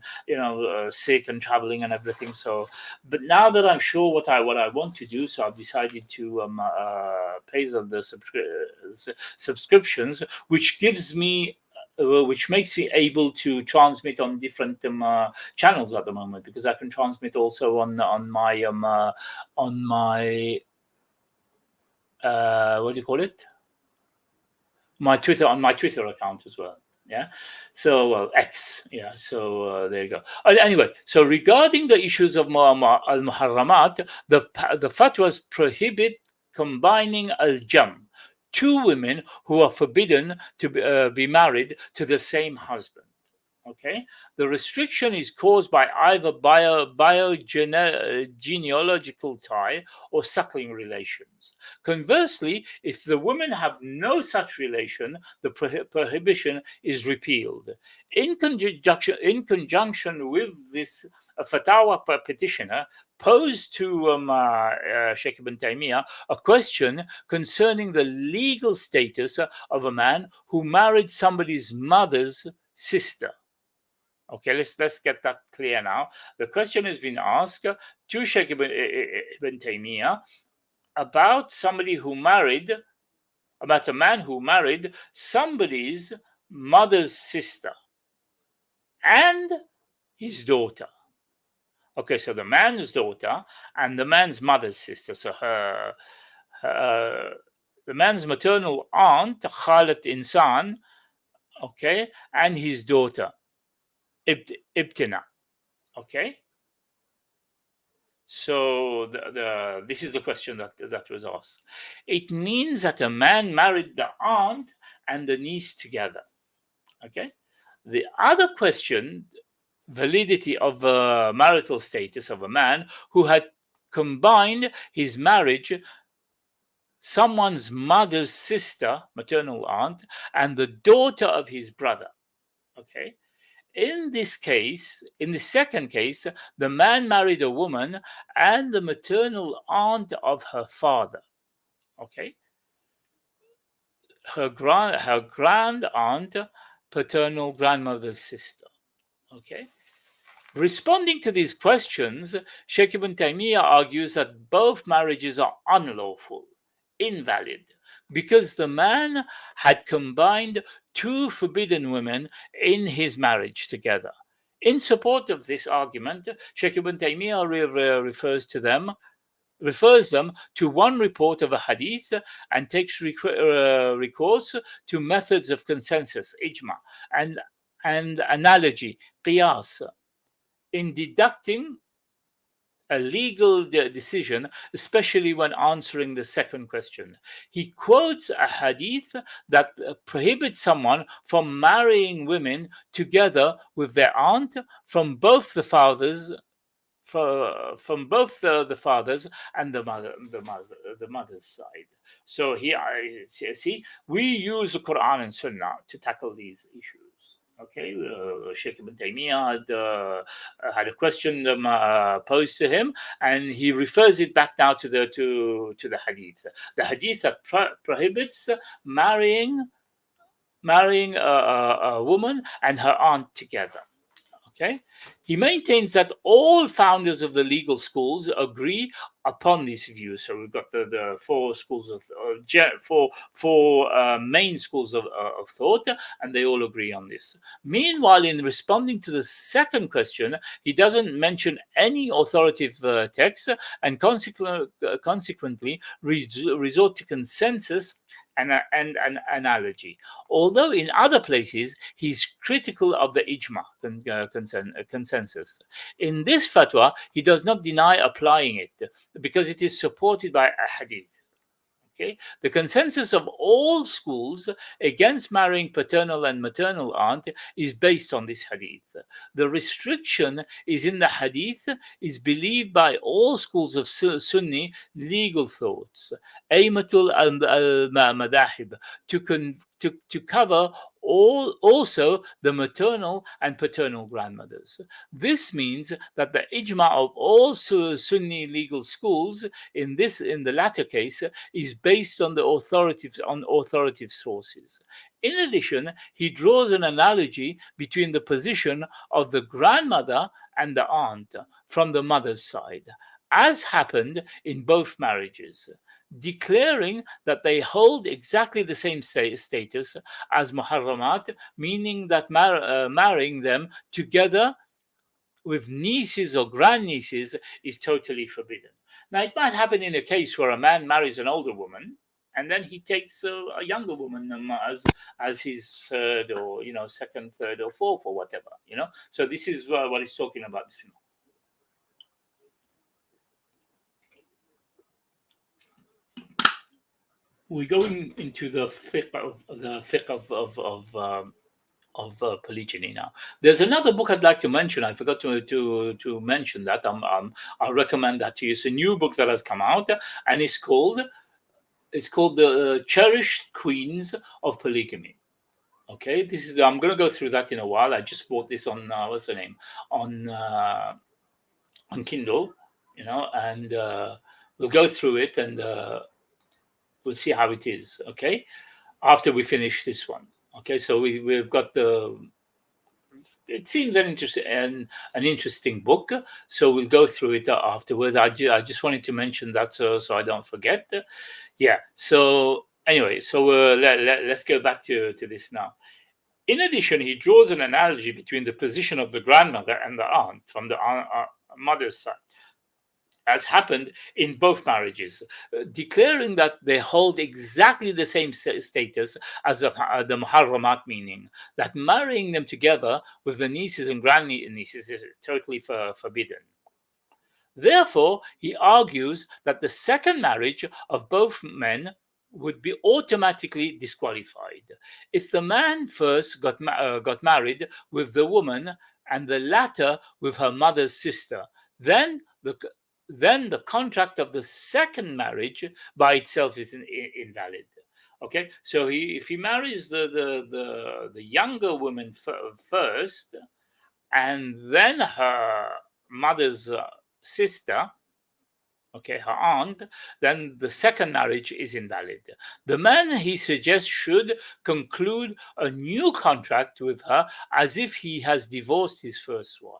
sick and traveling and everything. So, but now that I'm sure what I want to do, so I've decided to pay the subscriptions, which gives me. Which makes me able to transmit on different channels at the moment, because I can transmit also on my what do you call it? My Twitter account as well. Yeah. So X. Yeah. So there you go. Anyway, so regarding the issues of al-muharramat, the fatwas prohibit combining al-jam, 2 women who are forbidden to be married to the same husband. Okay, the restriction is caused by either genealogical tie or suckling relations. Conversely, if the women have no such relation, the prohibition is repealed. In conjunction with this, a fatwa petitioner posed to Sheikh Ibn Taymiyyah a question concerning the legal status of a man who married somebody's mother's sister. Okay, let's get that clear now. The question has been asked to Sheikh Ibn Taymiyyah about a man who married somebody's mother's sister and his daughter. Okay, so the man's daughter and the man's mother's sister. So the man's maternal aunt, Khalat Insan, okay, and his daughter. ibtina. Okay. So this is the question that was asked. It means that a man married the aunt and the niece together. Okay. The other question, validity of marital status of a man who had combined his marriage, someone's mother's sister, maternal aunt, and the daughter of his brother. Okay. In this case, in the second case, the man married a woman and the maternal aunt of her father. Okay. Her grand aunt, paternal grandmother's sister. Okay. Responding to these questions, Sheikh Ibn Taymiyyah argues that both marriages are unlawful, invalid, because the man had combined two forbidden women in his marriage together. In support of this argument, Sheikh Ibn Taymiyyah refers them to one report of a hadith and takes recourse to methods of consensus, ijma, and analogy, qiyas, in deducting a legal decision, especially when answering the second question. He quotes a hadith that prohibits someone from marrying women together with their aunt from both the fathers. From both the fathers and the mother's side. So here, see, we use the Quran and Sunnah to tackle these issues. Okay, Sheikh Ibn Taymiyyah had a question posed to him, and he refers it back now to the hadith. The hadith that prohibits marrying a woman and her aunt together. Okay, he maintains that all founders of the legal schools agree upon this view. So we've got the four schools of four main schools of thought, and they all agree on this. Meanwhile, in responding to the second question, he doesn't mention any authoritative text, and consequently resort to consensus and an analogy. Although in other places he's critical of the ijma consensus. In this fatwa, he does not deny applying it because it is supported by a hadith. Okay, the consensus of all schools against marrying paternal and maternal aunt is based on this hadith. The restriction is in the hadith is believed by all schools of Sunni legal thoughts, Aymatul al-Madahib, to cover also the maternal and paternal grandmothers. This means that the ijma of all Sunni legal schools in the latter case is based on the authoritative sources. In addition, he draws an analogy between the position of the grandmother and the aunt from the mother's side, as happened in both marriages, declaring that they hold exactly the same status as muharramat, meaning that marrying them together with nieces or grandnieces is totally forbidden. Now, it might happen in a case where a man marries an older woman, and then he takes a younger woman as his third, or second, third, or fourth, or whatever. So this is what he's talking about. We're going into the fiqh of polygyny now. There's another book I'd like to mention. I forgot to mention that. I'll recommend that to you. It's a new book that has come out, and it's called The Cherished Queens of Polygamy. Okay, I'm going to go through that in a while. I just bought this on what's the name on Kindle, and we'll go through it and we'll see how it is. Okay, after we finish this one. Okay, so we've got it seems an interesting book, so we'll go through it afterwards. I just wanted to mention that so I don't forget. Yeah. So anyway, so let's go back to this now. In addition, he draws an analogy between the position of the grandmother and the aunt from the mother's side. as happened in both marriages, declaring that they hold exactly the same status as the muharramat, meaning that marrying them together with the nieces and grandnieces is totally forbidden. Therefore, he argues that the second marriage of both men would be automatically disqualified. If the man first got married with the woman and the latter with her mother's sister, then the contract of the second marriage by itself is invalid. Okay, so if he marries the younger woman first, and then her mother's sister, okay, her aunt, then the second marriage is invalid. The man, he suggests, should conclude a new contract with her as if he has divorced his first wife.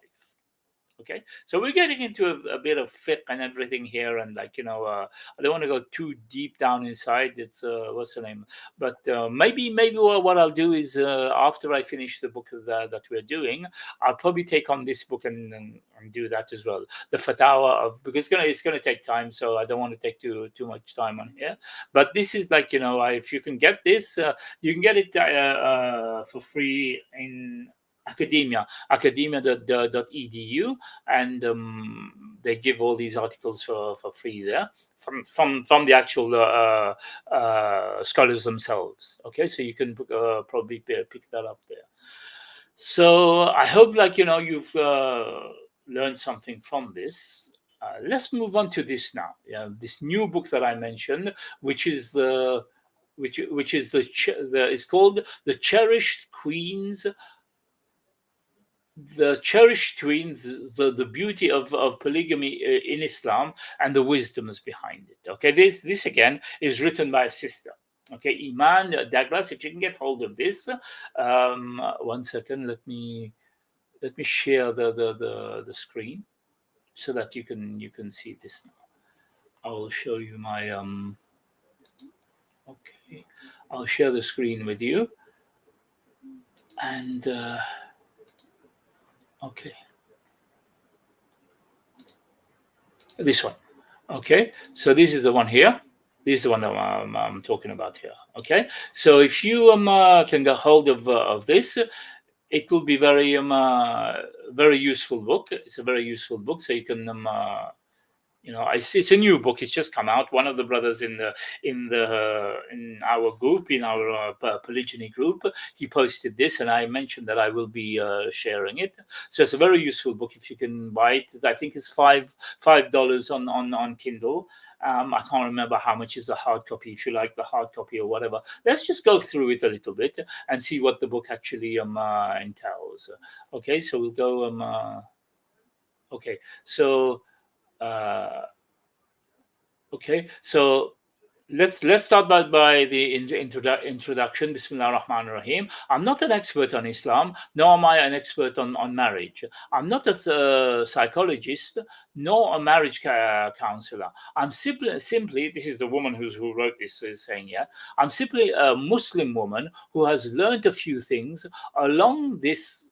Okay, so we're getting into a bit of fiqh and everything here, and I don't want to go too deep down inside. It's what's the name? But maybe what I'll do is after I finish the book that we're doing, I'll probably take on this book and do that as well. The fatwa of, because it's gonna take time, so I don't want to take too much time on here. But this is if you can get this, you can get it for free in academia.edu, and they give all these articles for free there from the actual scholars themselves. Okay, so you can probably pick that up there. So I hope you've learned something from this. Let's move on to this now. This new book that I mentioned, which is it's called The Cherished Queens. The Cherished Queens, the beauty of polygamy in Islam and the wisdoms behind it. Okay, this again is written by a sister. Okay, Iman Douglas. If you can get hold of this, 1 second. Let me share the screen so that you can see this now. I will show you my Okay, I'll share the screen with you, and. Okay. This one. Okay. So this is the one here. This is the one that I'm talking about here. Okay. So if you can get hold of this, it will be very useful book. It's a very useful book. So you can it's a new book. It's just come out. One of the brothers in our group, in our Polygyny group, he posted this, and I mentioned that I will be sharing it. So it's a very useful book. If you can buy it, I think it's $5 on Kindle. I can't remember how much is the hard copy. If you like the hard copy or whatever, let's just go through it a little bit and see what the book actually entails. Okay, so we'll go. Okay, so. Okay, so let's start by the introduction. Bismillah ar-Rahman ar-Rahim. I'm not an expert on Islam, nor am I an expert on marriage. I'm not a psychologist, nor a marriage counselor. I'm simply, this is the woman who wrote this is saying, I'm simply a Muslim woman who has learned a few things along this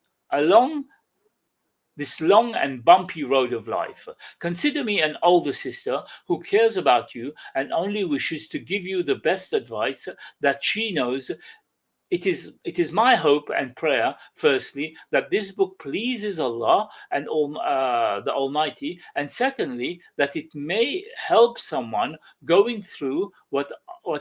long and bumpy road of life. Consider me an older sister who cares about you and only wishes to give you the best advice that she knows. It is my hope and prayer, firstly, that this book pleases Allah and the Almighty, and secondly, that it may help someone going through what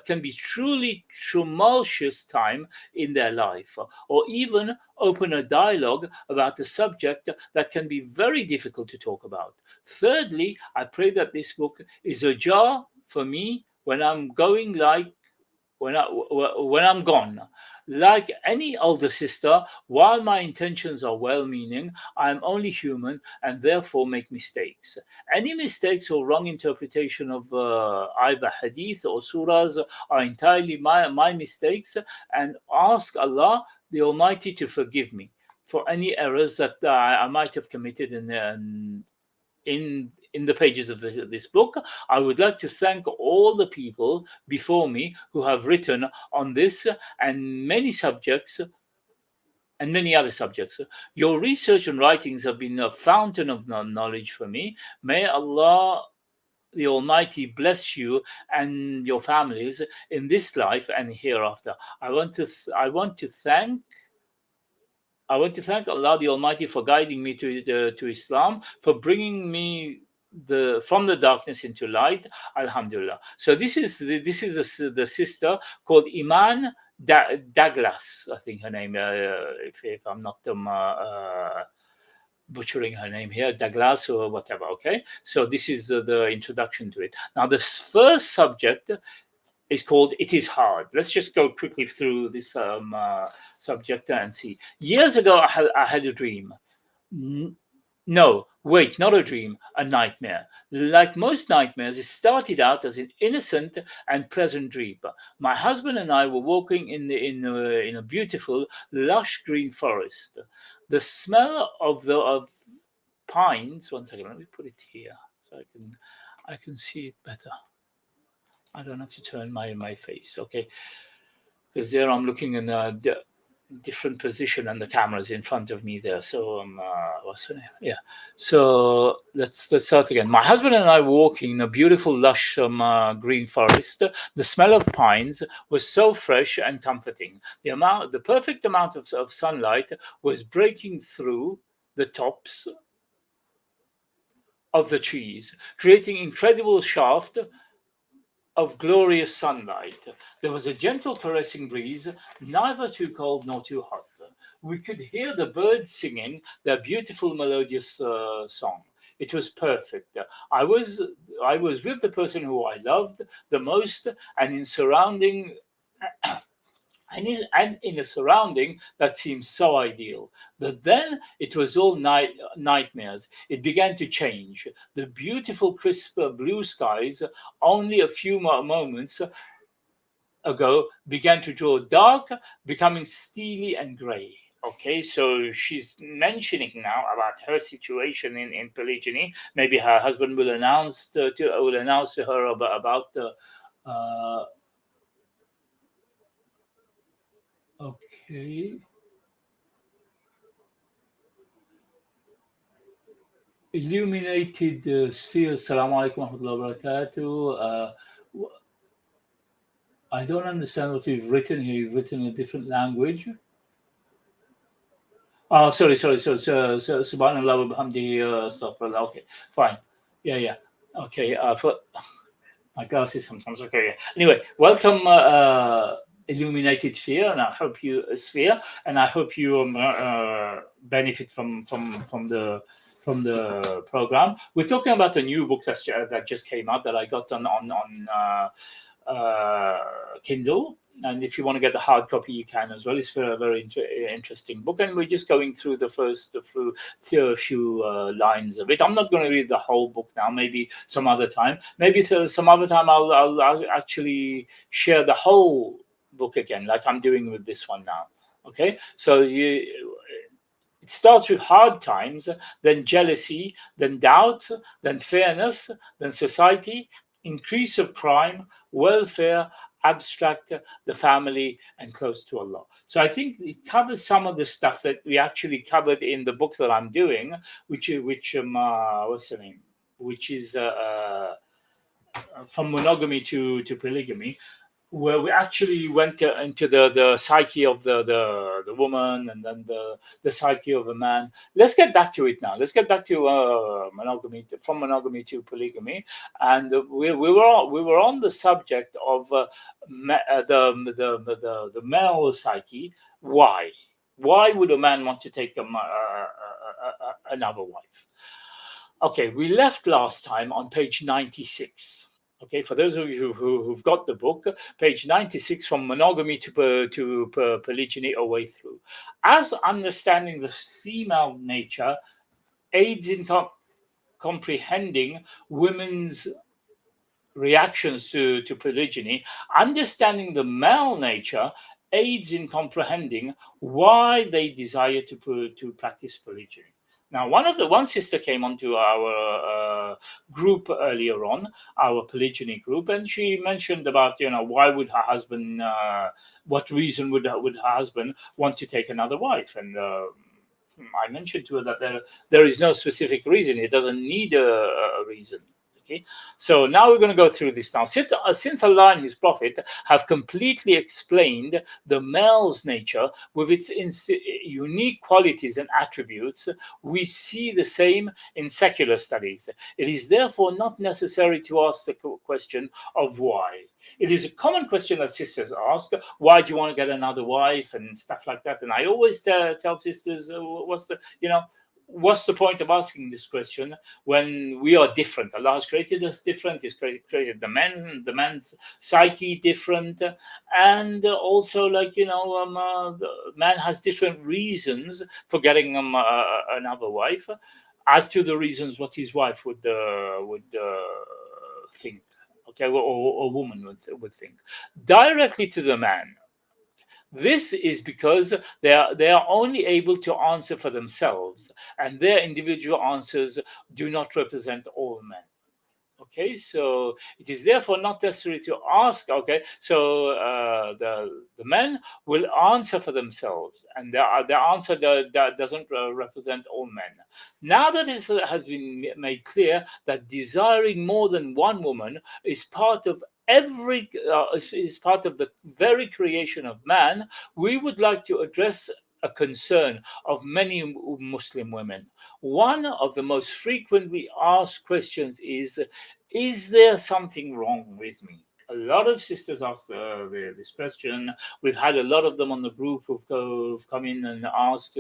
can be truly tumultuous time in their life, or even open a dialogue about a subject that can be very difficult to talk about. Thirdly, I pray that this book is a jar for me when I'm going when I'm gone. Like any older sister, while my intentions are well-meaning, I am only human and therefore make mistakes. Any mistakes or wrong interpretation of either hadith or surahs are entirely my mistakes, and ask Allah the Almighty to forgive me for any errors that I might have committed in the pages of this book. I would like to thank all the people before me who have written on this and many subjects and many other subjects. Your research and writings have been a fountain of knowledge for me. May Allah the Almighty bless you and your families in this life and hereafter. I want to thank Allah the Almighty for guiding me to Islam, for bringing me from the darkness into light. Alhamdulillah. So this is the sister called Iman Douglas, I think her name, if I'm not butchering her name here, Douglas or whatever. Okay, so this is the introduction to it. Now the first subject is called "It Is Hard." Let's just go quickly through this subject and see. Years ago, I had a dream. No, wait, not a dream, a nightmare. Like most nightmares, it started out as an innocent and pleasant dream. My husband and I were walking in a beautiful, lush green forest. The smell of pines. One second, let me put it here so I can see it better. I don't have to turn my face, okay? Because there I'm looking in a different position and the camera's in front of me there. So what's the name? Yeah. So let's start again. My husband and I were walking in a beautiful, lush green forest. The smell of pines was so fresh and comforting. The perfect amount of sunlight was breaking through the tops of the trees, creating incredible shaft of glorious sunlight. There was a gentle caressing breeze, neither too cold nor too hot. We could hear the birds singing their beautiful melodious song. It was perfect. I was with the person who I loved the most, and in surrounding and in a surrounding that seemed so ideal. But then it was all nightmares. It began to change. The beautiful, crisp blue skies, only a few moments ago, began to draw dark, becoming steely and grey. Okay, so she's mentioning now about her situation in polygyny. Maybe her husband will announce to her about the. Okay. Illuminated sphere. Assalamu alaikum wa rahmatullahi wa barakatuh. I don't understand what you've written here. You've written a different language. Oh, sorry. Subhanallah wa bihamdihi, astaghfirullah. Okay, fine. Yeah. Okay. For my glasses sometimes. Okay. Yeah. Anyway, welcome, illuminated sphere, and I hope you benefit from the program. We're talking about a new book that just came out that I got on Kindle, and if you want to get the hard copy, you can as well. It's a very interesting book, and we're just going through the few lines of it. I'm not going to read the whole book now. Maybe some other time. Maybe some other time I'll actually share the whole book again, like I'm doing with this one now. Okay, so it starts with hard times, then jealousy, then doubt, then fairness, then society, increase of crime, welfare, abstract, the family, and close to Allah. So I think it covers some of the stuff that we actually covered in the book that I'm doing, which what's the name? Which is from monogamy to polygamy, where we actually went into the psyche of the woman, and then the psyche of the man. Let's get back to it now. Let's get back to monogamy, from monogamy to polygamy, and we were on the subject of the male psyche. Why would a man want to take another wife? Okay, we left last time on page 96. Okay, for those of you who've got the book, page 96, from monogamy to polygyny, a way through. As understanding the female nature aids in comprehending women's reactions to polygyny, understanding the male nature aids in comprehending why they desire to practice polygyny. Now, one sister came onto our group earlier on, our polygyny group, and she mentioned about, why would her husband, what reason would her husband want to take another wife? And I mentioned to her that there is no specific reason. It doesn't need a reason. Okay, so now we're going to go through this now. Since Allah and His Prophet have completely explained the male's nature with its unique qualities and attributes, we see the same in secular studies. It is therefore not necessary to ask the question of why. It is a common question that sisters ask: why do you want to get another wife and stuff like that? And I always tell sisters, what's the point of asking this question when we are different? Allah has created us different. He's created the man's psyche different, and also the man has different reasons for getting another wife, as to the reasons what his wife would think. Okay, or a woman would think. Directly to the man. This is because they are only able to answer for themselves, and their individual answers do not represent all men. Okay, so it is therefore not necessary to ask. Okay, so the men will answer for themselves, and their answer doesn't represent all men. Now that it has been made clear that desiring more than one woman is part of is part of the very creation of man, we would like to address a concern of many Muslim women. One of the most frequently asked questions is there something wrong with me? A lot of sisters ask this question. We've had a lot of them on the group who've come in and asked,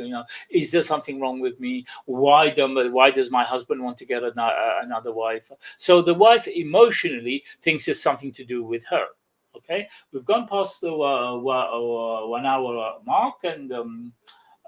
is there something wrong with me? Why does my husband want to get another wife? So the wife emotionally thinks it's something to do with her. Okay, we've gone past the 1 hour mark, and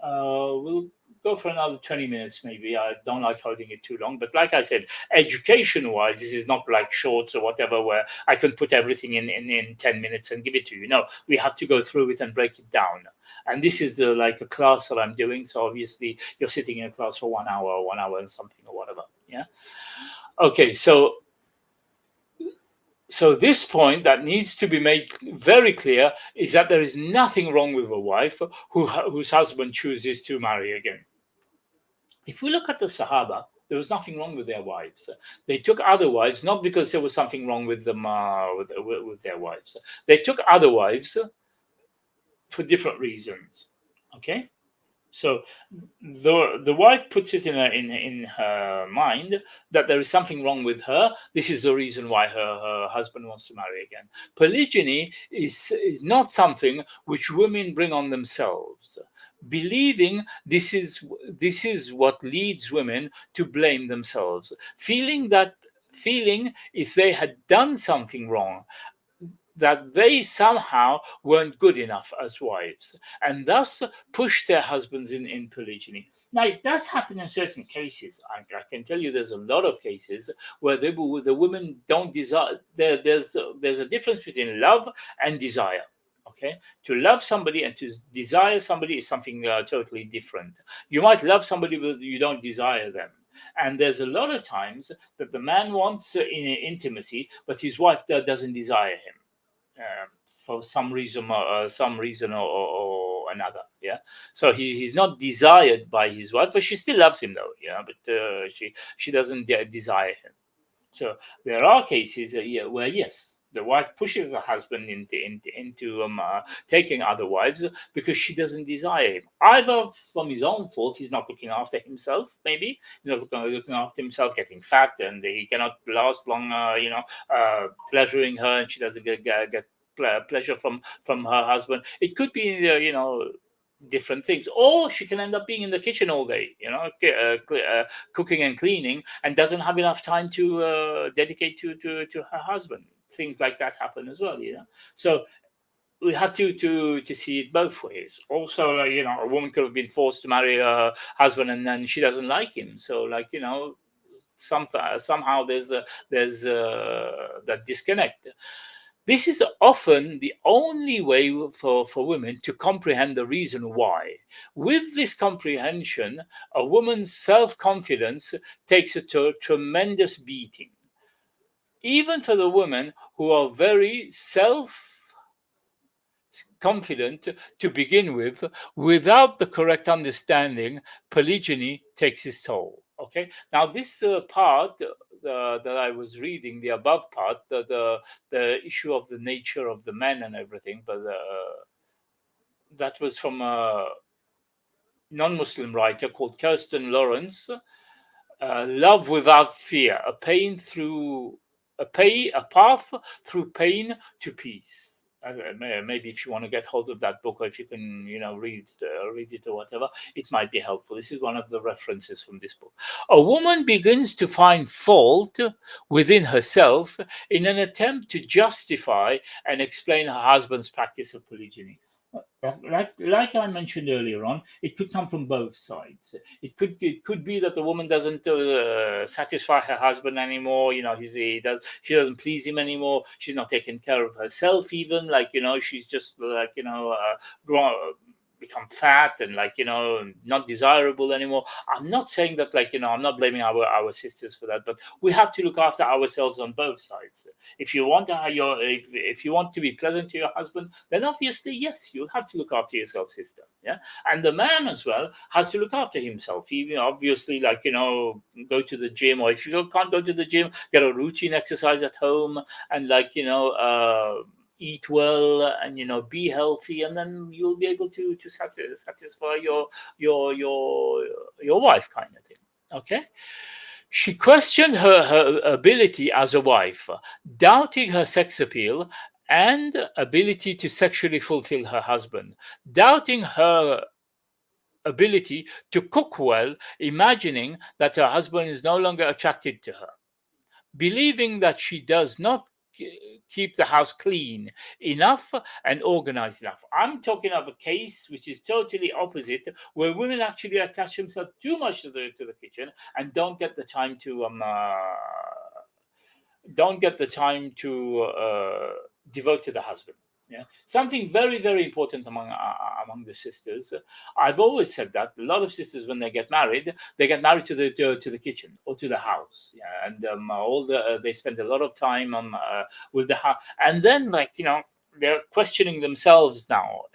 we'll go for another 20 minutes maybe. I don't like holding it too long, but like I said, education-wise, this is not like shorts or whatever where I can put everything in 10 minutes and give it to you. No, we have to go through it and break it down. And this is like a class that I'm doing, so obviously you're sitting in a class for 1 hour and something or whatever. Yeah. Okay, so this point that needs to be made very clear is that there is nothing wrong with a wife whose husband chooses to marry again. If we look at the Sahaba, there was nothing wrong with their wives. They took other wives, not because there was something wrong with them with their wives. They took other wives for different reasons. Okay. So the wife puts it in her mind that there is something wrong with her. This is the reason why her husband wants to marry again. Polygyny is not something which women bring on themselves, believing this is what leads women to blame themselves, feeling if they had done something wrong, that they somehow weren't good enough as wives, and thus push their husbands in polygyny. Now, it does happen in certain cases. I can tell you there's a lot of cases where the women don't desire. There's a difference between love and desire. Okay, to love somebody and to desire somebody is something totally different. You might love somebody, but you don't desire them. And there's a lot of times that the man wants intimacy, but his wife doesn't desire him. For some reason or another, yeah. So he's not desired by his wife, but she still loves him though, yeah. But she doesn't desire him. So there are cases where yes, the wife pushes the husband into taking other wives because she doesn't desire him, either from his own fault. He's not looking after himself, maybe looking after himself, getting fat, and he cannot last long, pleasuring her, and she doesn't get pleasure from her husband. It could be different things, or she can end up being in the kitchen all day, cooking and cleaning, and doesn't have enough time to dedicate to her husband. Things like that happen as well, so we have to see it both ways. Also, a woman could have been forced to marry her husband and then she doesn't like him, so somehow there's that disconnect. This is often the only way for women to comprehend the reason why. With this comprehension, a woman's self-confidence takes a tremendous beating. Even for the women who are very self-confident to begin with, without the correct understanding, polygyny takes its toll. Okay, now this part, that I was reading, the above part, the issue of the nature of the men and everything, but that was from a non-Muslim writer called Kirsten Lawrence. Love without fear, a path through pain to peace. Maybe if you want to get hold of that book, or if you can, read it or whatever, it might be helpful. This is one of the references from this book. A woman begins to find fault within herself in an attempt to justify and explain her husband's practice of polygyny. Like I mentioned earlier on, it could come from both sides. It could be that the woman doesn't satisfy her husband anymore. She doesn't please him anymore. She's not taking care of herself even. She's just become fat and not desirable anymore. I'm not saying that I'm not blaming our sisters for that, but we have to look after ourselves on both sides. If you want if you want to be pleasant to your husband, then obviously yes, you have to look after yourself, sister. Yeah, and the man as well has to look after himself. Even obviously go to the gym, or if you can't go to the gym, get a routine exercise at home, and eat well and be healthy, and then you'll be able to satisfy your wife, kind of thing. Okay. She questioned her ability as a wife, doubting her sex appeal and ability to sexually fulfill her husband, doubting her ability to cook well, imagining that her husband is no longer attracted to her, believing that she does not keep the house clean enough and organized enough. I'm talking of a case which is totally opposite, where women actually attach themselves too much to the kitchen and don't get the time to devote to the husband. Yeah, something very, very important among the sisters. I've always said that a lot of sisters, when they get married to the kitchen or to the house. Yeah, and they spend a lot of time with the house, and then they're questioning themselves now.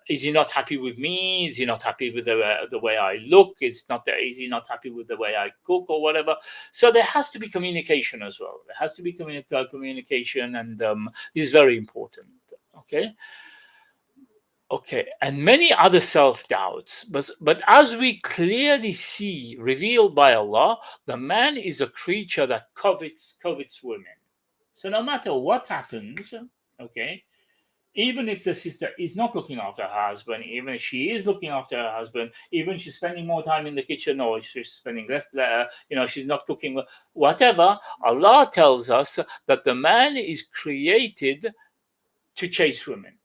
Is he not happy with me? Is he not happy with the way I look? Is he not happy with the way I cook or whatever? So there has to be communication as well. There has to be communication, and this is very important. Okay, and many other self-doubts. But as we clearly see revealed by Allah, the man is a creature that covets women. So no matter what happens, okay, even if the sister is not looking after her husband, even if she is looking after her husband, even if she's spending more time in the kitchen, or she's spending less, she's not cooking, whatever, Allah tells us that the man is created to chase women.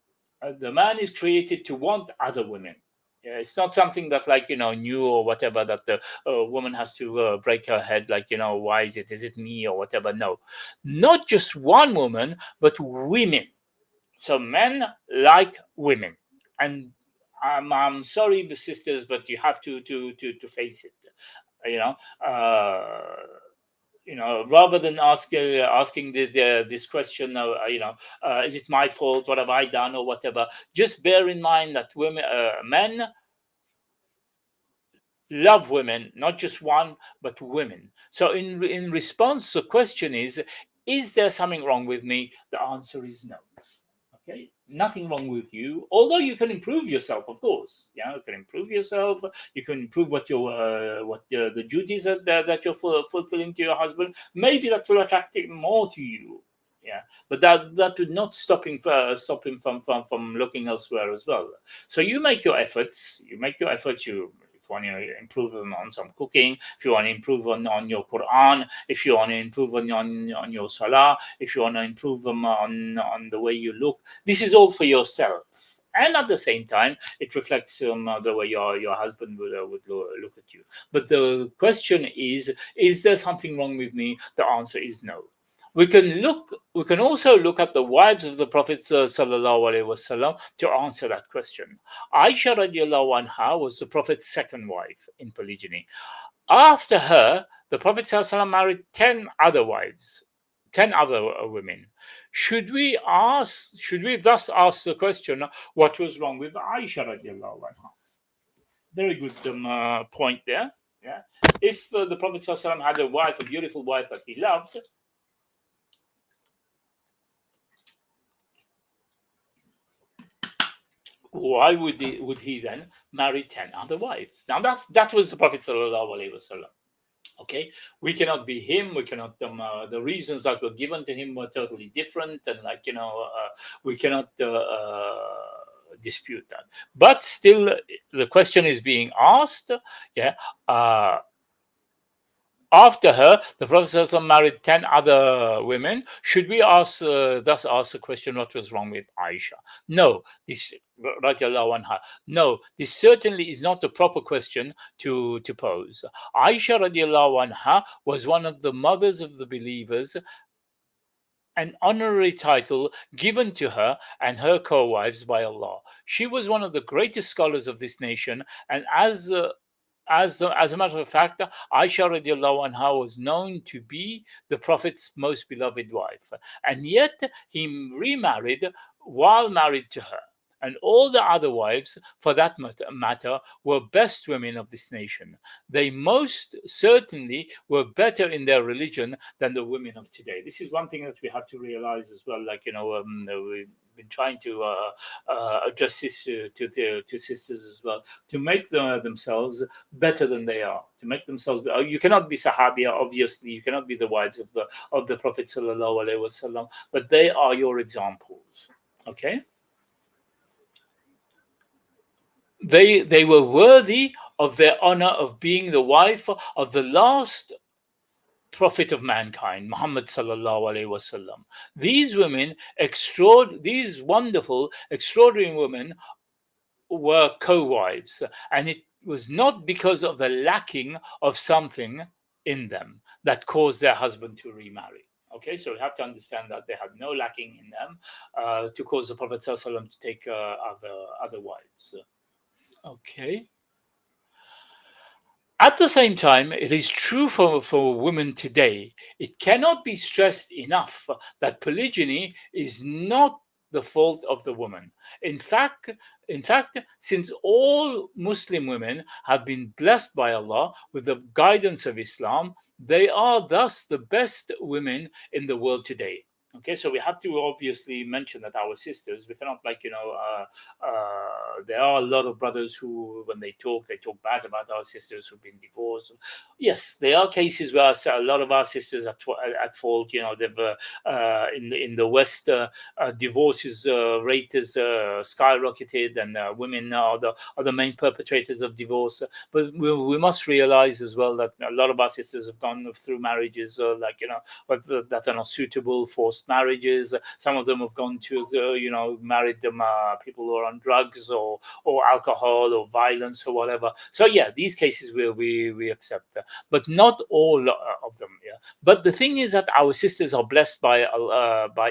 The man is created to want other women. Yeah, it's not something that new or whatever, that the woman has to break her head why is it me or whatever. No, not just one woman, but women. So men like women, and I'm sorry, sisters, but you have to face it. Rather than asking this question, is it my fault? What have I done, or whatever? Just bear in mind that men love women, not just one, but women. So in response, the question is there something wrong with me? The answer is no. Okay, nothing wrong with you, although you can improve yourself, of course. Yeah, you can improve yourself. You can improve what the duties that you're fulfilling to your husband. Maybe that will attract him more to you. Yeah, but that would not stop him from looking elsewhere as well. So you make your efforts. If you want to improve on some cooking, if you want to improve on your Quran, if you want to improve on your Salah, if you want to improve on the way you look, this is all for yourself. And at the same time, it reflects the way your husband would look at you. But the question is there something wrong with me? The answer is no. We can also look at the wives of the Prophet sallallahu alaihi wasallam to answer that question. Aisha radiallahu anha was the Prophet's second wife in polygyny. After her, the Prophet sallallahu alaihi wasallam married 10 other wives, 10 other women. Should we thus ask the question, what was wrong with Aisha radiallahu anha? Very good point there. Yeah, if the Prophet ﷺ had a wife, a beautiful wife that he loved, why would he then marry 10 other wives? Now that was the Prophet ﷺ. Okay, we cannot be him. We cannot. The reasons that were given to him were totally different, and we cannot dispute that. But still, the question is being asked. Yeah. After her, the Prophet ﷺ married 10 other women. Should we thus ask the question, what was wrong with Aisha? No, this radiallahu anha. No, this certainly is not the proper question to pose. Aisha radiallahu anha was one of the mothers of the believers, an honorary title given to her and her co-wives by Allah. She was one of the greatest scholars of this nation, and as a matter of fact, Aisha radiallahu anha was known to be the Prophet's most beloved wife. And yet he remarried while married to her. And all the other wives, for that matter, were best women of this nation. They most certainly were better in their religion than the women of today. This is one thing that we have to realize as well. We've been trying to address this to sisters as well, to make themselves better than they are, to make themselves. You cannot be Sahabiya, obviously. You cannot be the wives of the Prophet sallallahu alaihi wasallam, but they are your examples. Okay. They were worthy of their honor of being the wife of the last prophet of mankind, Muhammad sallallahu alaihi wasallam. These women, these wonderful, extraordinary women, were co-wives, and it was not because of the lacking of something in them that caused their husband to remarry. Okay, so we have to understand that they had no lacking in them to cause the Prophet sallallahu alaihi wasallam to take other wives. Okay. At the same time, it is true for women today. It cannot be stressed enough that polygyny is not the fault of the woman. In fact, since all Muslim women have been blessed by Allah with the guidance of Islam, they are thus the best women in the world today. Okay, so we have to obviously mention that our sisters, we cannot there are a lot of brothers who, when they talk bad about our sisters who've been divorced. Yes, there are cases where a lot of our sisters are at fault. They've in the West, divorces rate is skyrocketed, and women are the main perpetrators of divorce. But we must realize as well that a lot of our sisters have gone through marriages that are not suitable, forced marriages. Some of them have gone to married them people who are on drugs or alcohol or violence or whatever. So yeah, these cases we accept, but not all of them. Yeah, but the thing is that our sisters are blessed by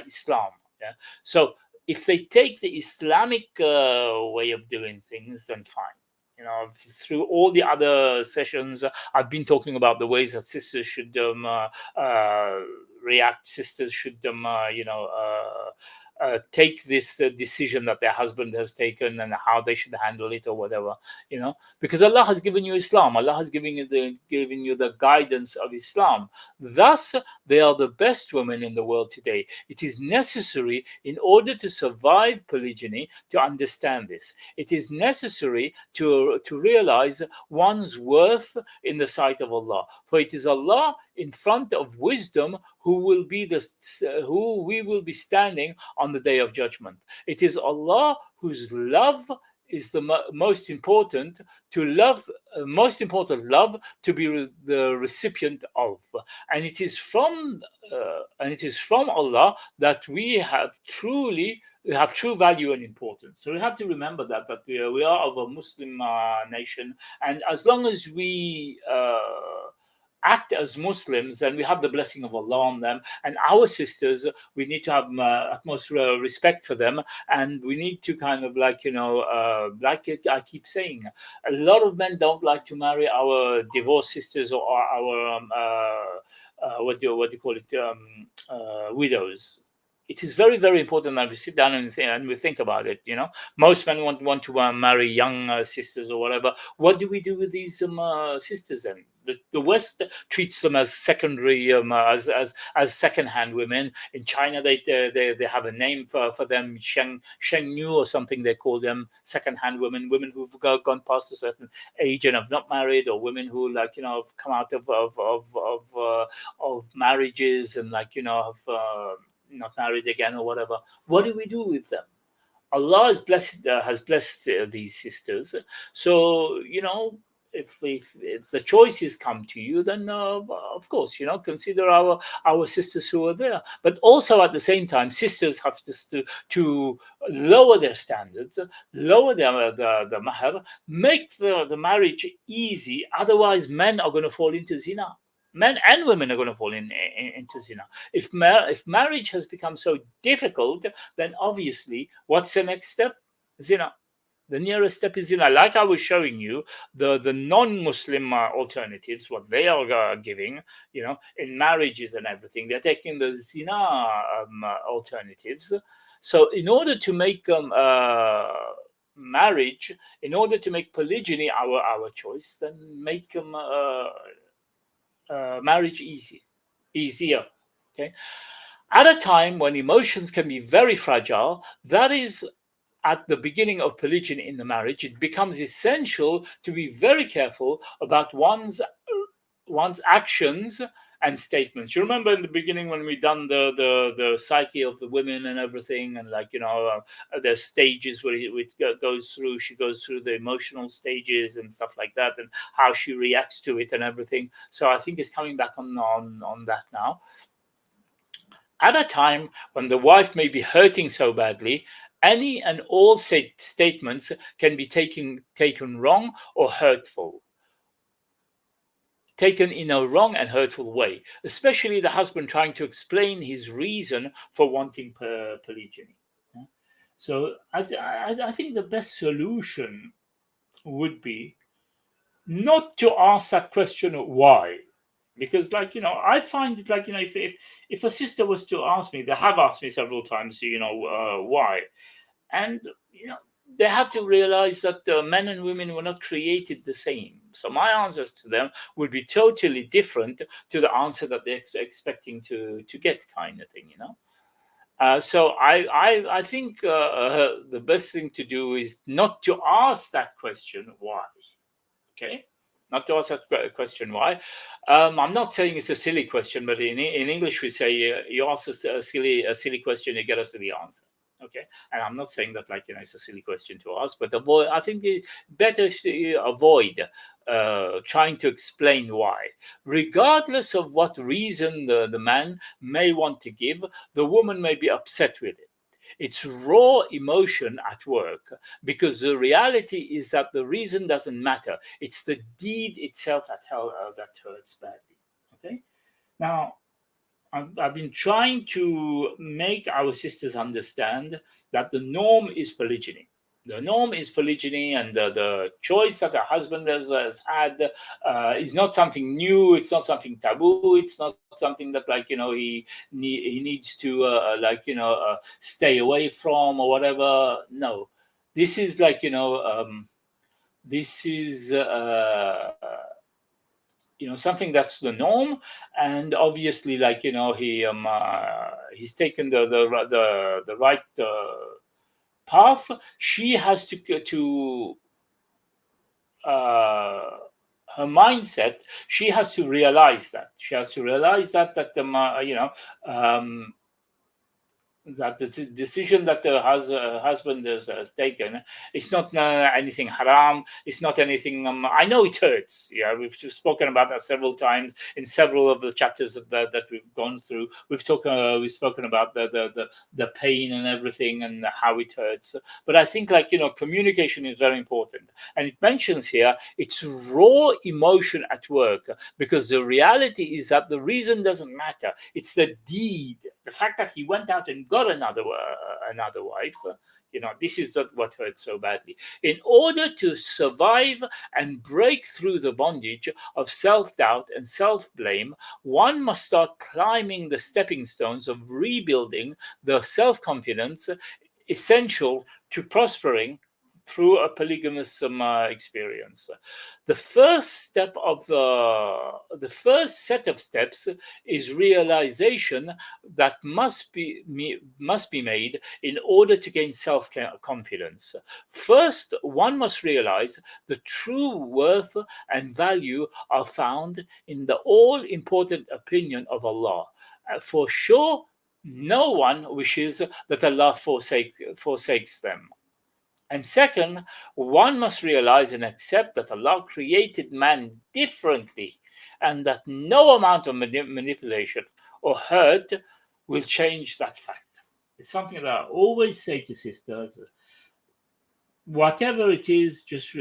Islam. Yeah, so if they take the Islamic way of doing things, then fine. Through all the other sessions, I've been talking about the ways that sisters should react. Sisters should take this decision that their husband has taken and how they should handle it or whatever, because Allah has given you Islam. Allah has given you the guidance of Islam. Thus, they are the best women in the world today. It is necessary, in order to survive polygyny, to understand this. It is necessary to realize one's worth in the sight of Allah. For it is Allah in front of wisdom who we will be standing on the day of judgment. It is Allah whose love is the most important love to be the recipient of, and it is from Allah that we have true value and importance. So we have to remember that we are of a Muslim nation, and as long as we act as Muslims, and we have the blessing of Allah on them. And our sisters, we need to have utmost respect for them, and we need to I keep saying, a lot of men don't like to marry our divorced sisters or our what do you call it, widows. it is very, very important that we sit down and we think about it. Most men want to marry young sisters or whatever. What do we do with these sisters then? The West treats them as secondary, as second-hand women. In China, they have a name for them, shengnu or something. They call them second-hand women who've gone past a certain age and have not married, or women who have come out of marriages and have not married again or whatever. What do we do with them? Allah has blessed these sisters. So if the choices come to you, then of course consider our sisters who are there. But also at the same time, sisters have to lower their standards, lower the mahar, make the marriage easy. Otherwise, men are going to fall into zina. Men and women are going to fall into zina. If marriage has become so difficult, then obviously, what's the next step? Zina. The nearest step is zina. Like I was showing you, the non-Muslim alternatives, what they are giving, in marriages and everything, they're taking the zina alternatives. So in order to make marriage, in order to make polygyny our choice, then make marriage easier. Okay. At a time when emotions can be very fragile, that is at the beginning of polygyny in the marriage, it becomes essential to be very careful about one's actions and statements. You remember in the beginning when we done the psyche of the women and everything, and there's stages where it goes through. She goes through the emotional stages and stuff like that, and how she reacts to it and everything. So I think it's coming back on that now. At a time when the wife may be hurting so badly, any and all statements can be taken wrong or hurtful. Taken in a wrong and hurtful way, especially the husband trying to explain his reason for wanting polygyny. So I think the best solution would be not to ask that question why, because I find it if a sister was to ask me, they have asked me several times, why, and they have to realize that men and women were not created the same. So my answers to them would be totally different to the answer that they're expecting to get, kind of thing, So I think the best thing to do is not to ask that question why. Okay, not to ask that question why. I'm not saying it's a silly question, but in English we say you ask a silly question, you get a silly answer. Okay, and I'm not saying that it's a silly question to ask, but I think it's better to avoid trying to explain why. Regardless of what reason the man may want to give, the woman may be upset with it. It's raw emotion at work, because the reality is that the reason doesn't matter. It's the deed itself that hurts badly. Okay, now I've been trying to make our sisters understand that the norm is polygyny. The norm is polygyny, and the choice that a husband has had is not something new. It's not something taboo. It's not something that he needs to stay away from or whatever. No, this is this is something that's the norm, and obviously he's taken the right path. She has to her mindset. She has to realize that. That the decision that the husband has taken, it's not anything haram. It's not anything. I know it hurts. Yeah, we've spoken about that several times in several of the chapters that we've gone through. We've spoken about the pain and everything and how it hurts. But I think communication is very important, and it mentions here it's raw emotion at work, because the reality is that the reason doesn't matter. It's the deed The fact that he went out and got another wife, this is what hurt so badly. In order to survive and break through the bondage of self-doubt and self-blame, one must start climbing the stepping stones of rebuilding the self-confidence essential to prospering through a polygamous experience. The first step of the first set of steps is realization that must be made in order to gain self-confidence. First, one must realize the true worth and value are found in the all-important opinion of Allah. For sure, no one wishes that Allah forsakes them. And second, one must realize and accept that Allah created man differently and that no amount of manipulation or hurt will change that fact. It's something that I always say to sisters. Whatever it is, just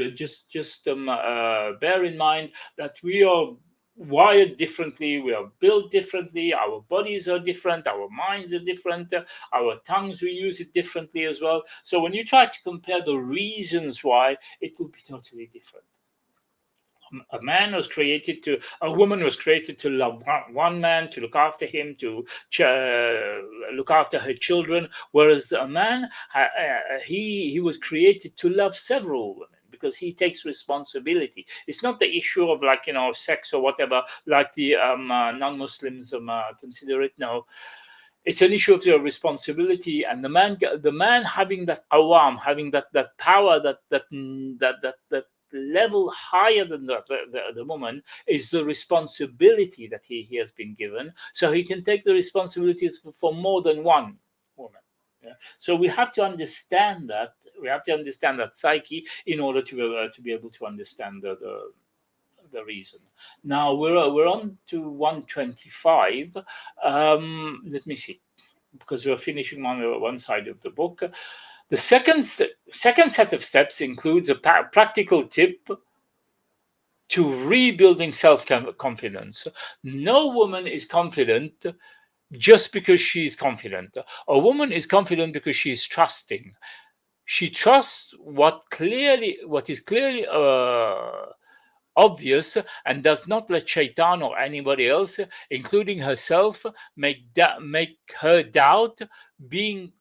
bear in mind that we are wired differently, we are built differently, our bodies are different, our minds are different, our tongues, we use it differently as well. So when you try to compare the reasons why, it will be totally different. A woman was created to love one man, to look after him, to look after her children, whereas a man, he was created to love several women, because he takes responsibility. It's not the issue of sex or whatever, like the non-Muslims consider it. No, it's an issue of your responsibility, and the man having that awam, having that power, that level higher than the woman, is the responsibility that he has been given, so he can take the responsibility for more than one woman. Yeah. So we have to understand that. We have to understand that psyche in order to be able to understand the reason. Now we're on to 125. Let me see, because we're finishing one side of the book. The second set of steps includes a practical tip to rebuilding self-confidence. No woman is confident just because she's confident. A woman is confident because she's trusting. She trusts what is clearly obvious, and does not let shaitan or anybody else, including herself, make her doubt. Being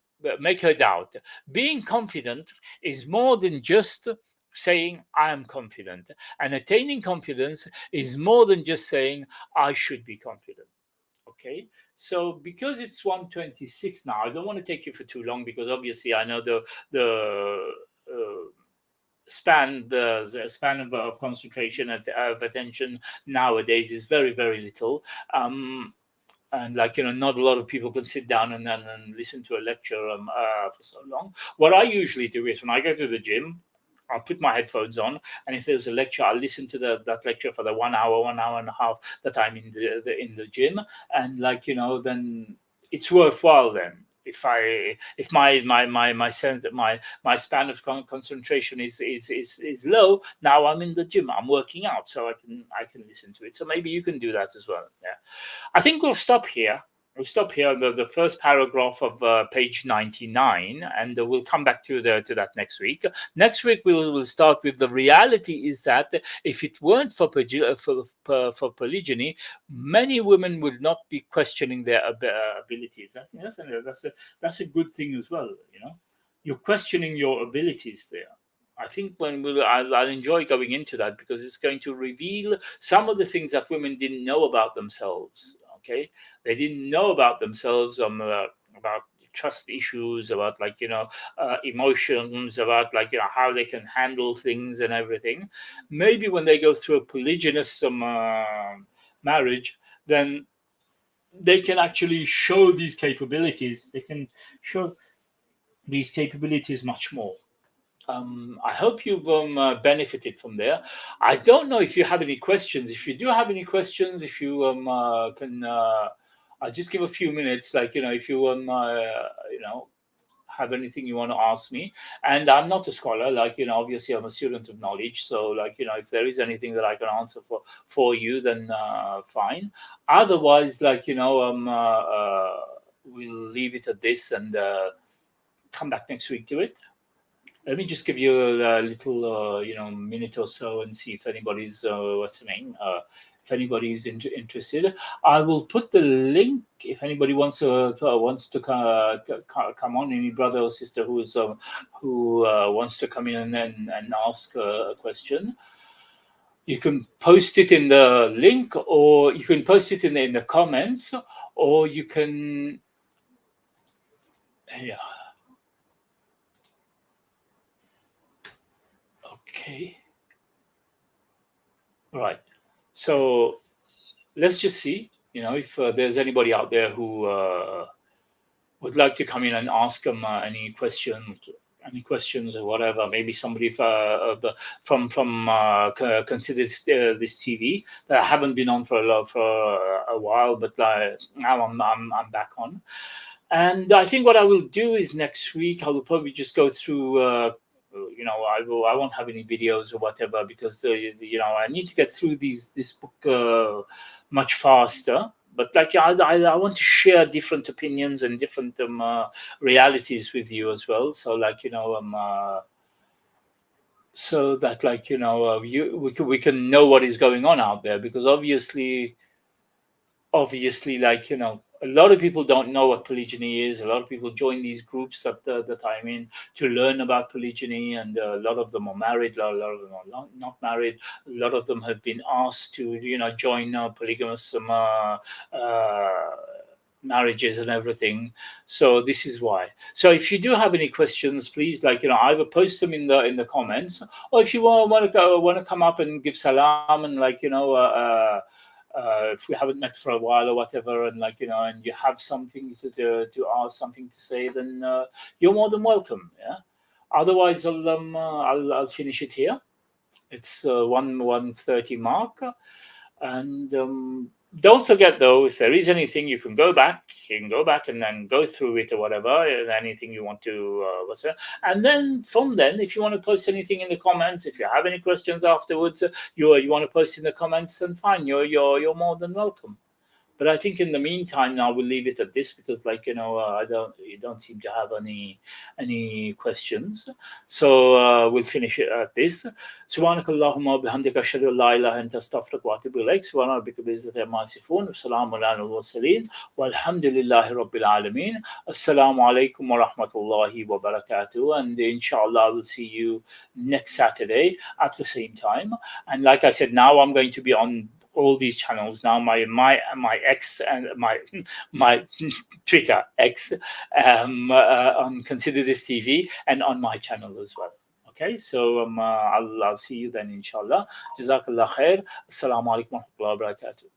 confident is more than just saying I am confident, and attaining confidence is more than just saying I should be confident. Okay, so because it's 126 now, I don't want to take you for too long, because obviously I know the span of concentration of attention nowadays is very, very little. And not a lot of people can sit down and listen to a lecture for so long. What I usually do is, when I go to the gym, I'll put my headphones on, and if there's a lecture, I'll listen to that lecture for the 1 hour and a half that I'm in the gym, and then it's worthwhile. Then if my sense, my span of concentration is low, now I'm in the gym, I'm working out, so I can listen to it. So maybe you can do that as well. Yeah, I think we'll stop here. We'll stop here on the first paragraph of page 99, and we'll come back to that next week. Next week we'll start with the reality is that if it weren't for polygyny, many women would not be questioning their abilities. I think that's a good thing as well. You're questioning your abilities there. I think I'll enjoy going into that, because it's going to reveal some of the things that women didn't know about themselves. Okay, they didn't know about themselves, about trust issues, about emotions, about how they can handle things and everything. Maybe when they go through a polygynous marriage, then they can actually show these capabilities. They can show these capabilities much more. I hope you've benefited from there. I don't know if you have any questions. If you do have any questions, if you can, I'll just give a few minutes. If you have anything you want to ask me. And I'm not a scholar. Obviously I'm a student of knowledge. So if there is anything that I can answer for you, then fine. Otherwise, we'll leave it at this and come back next week to it. Let me just give you a little, minute or so and see if anybody's, if anybody is interested. I will put the link if anybody wants to come on. Any brother or sister who wants to come in and ask a question. You can post it in the link, or you can post it in the comments, or you can. Yeah. Okay. Right. So let's just see, if there's anybody out there who would like to come in and ask them any questions or whatever. Maybe somebody from consider this TV that I haven't been on for a while, but now I'm back on. And I think what I will do is next week I will probably just go through. I won't have any videos or whatever because I need to get through this book much faster. But I want to share different opinions and different realities with you as well. So so that we can know what is going on out there, because obviously a lot of people don't know what polygyny is. A lot of people join these groups that I'm in to learn about polygyny, and a lot of them are married, a lot of them are not married. A lot of them have been asked to join polygamous marriages and everything. So this is why. So if you do have any questions, please either post them in the comments, or if you want to come up and give salam and if we haven't met for a while or whatever, and and you have something to ask, something to say, then you're more than welcome. Yeah. Otherwise, I'll finish it here. It's 1:30 mark, and don't forget though, if there is anything, you can go back and then go through it or whatever, and anything you want to and then from then, if you want to post anything in the comments, if you have any questions afterwards, you want to post in the comments, then fine, you're more than welcome. But I think in the meantime, now we'll leave it at this, because you don't seem to have any questions. So we'll finish it at this. سبحانك اللهم وبحمدك أشهد أن لا إله إلا أنت أستغفرك وأتوب إليك. سبحان ربك رب العزة عما يصفون وسلام على المرسلين والحمد لله رب العالمين. Assalamu alaikum wa rahmatullahi wa barakatuh. And inshallah, I will see you next Saturday at the same time. And like I said, now I'm going to be on all these channels now, my X and my Twitter X, on Consider This TV, and on my channel as well. Okay, so I'll see you then, inshallah. Jazakallah khair. Assalamu alaikum wa rahmatullahi wa barakatuh.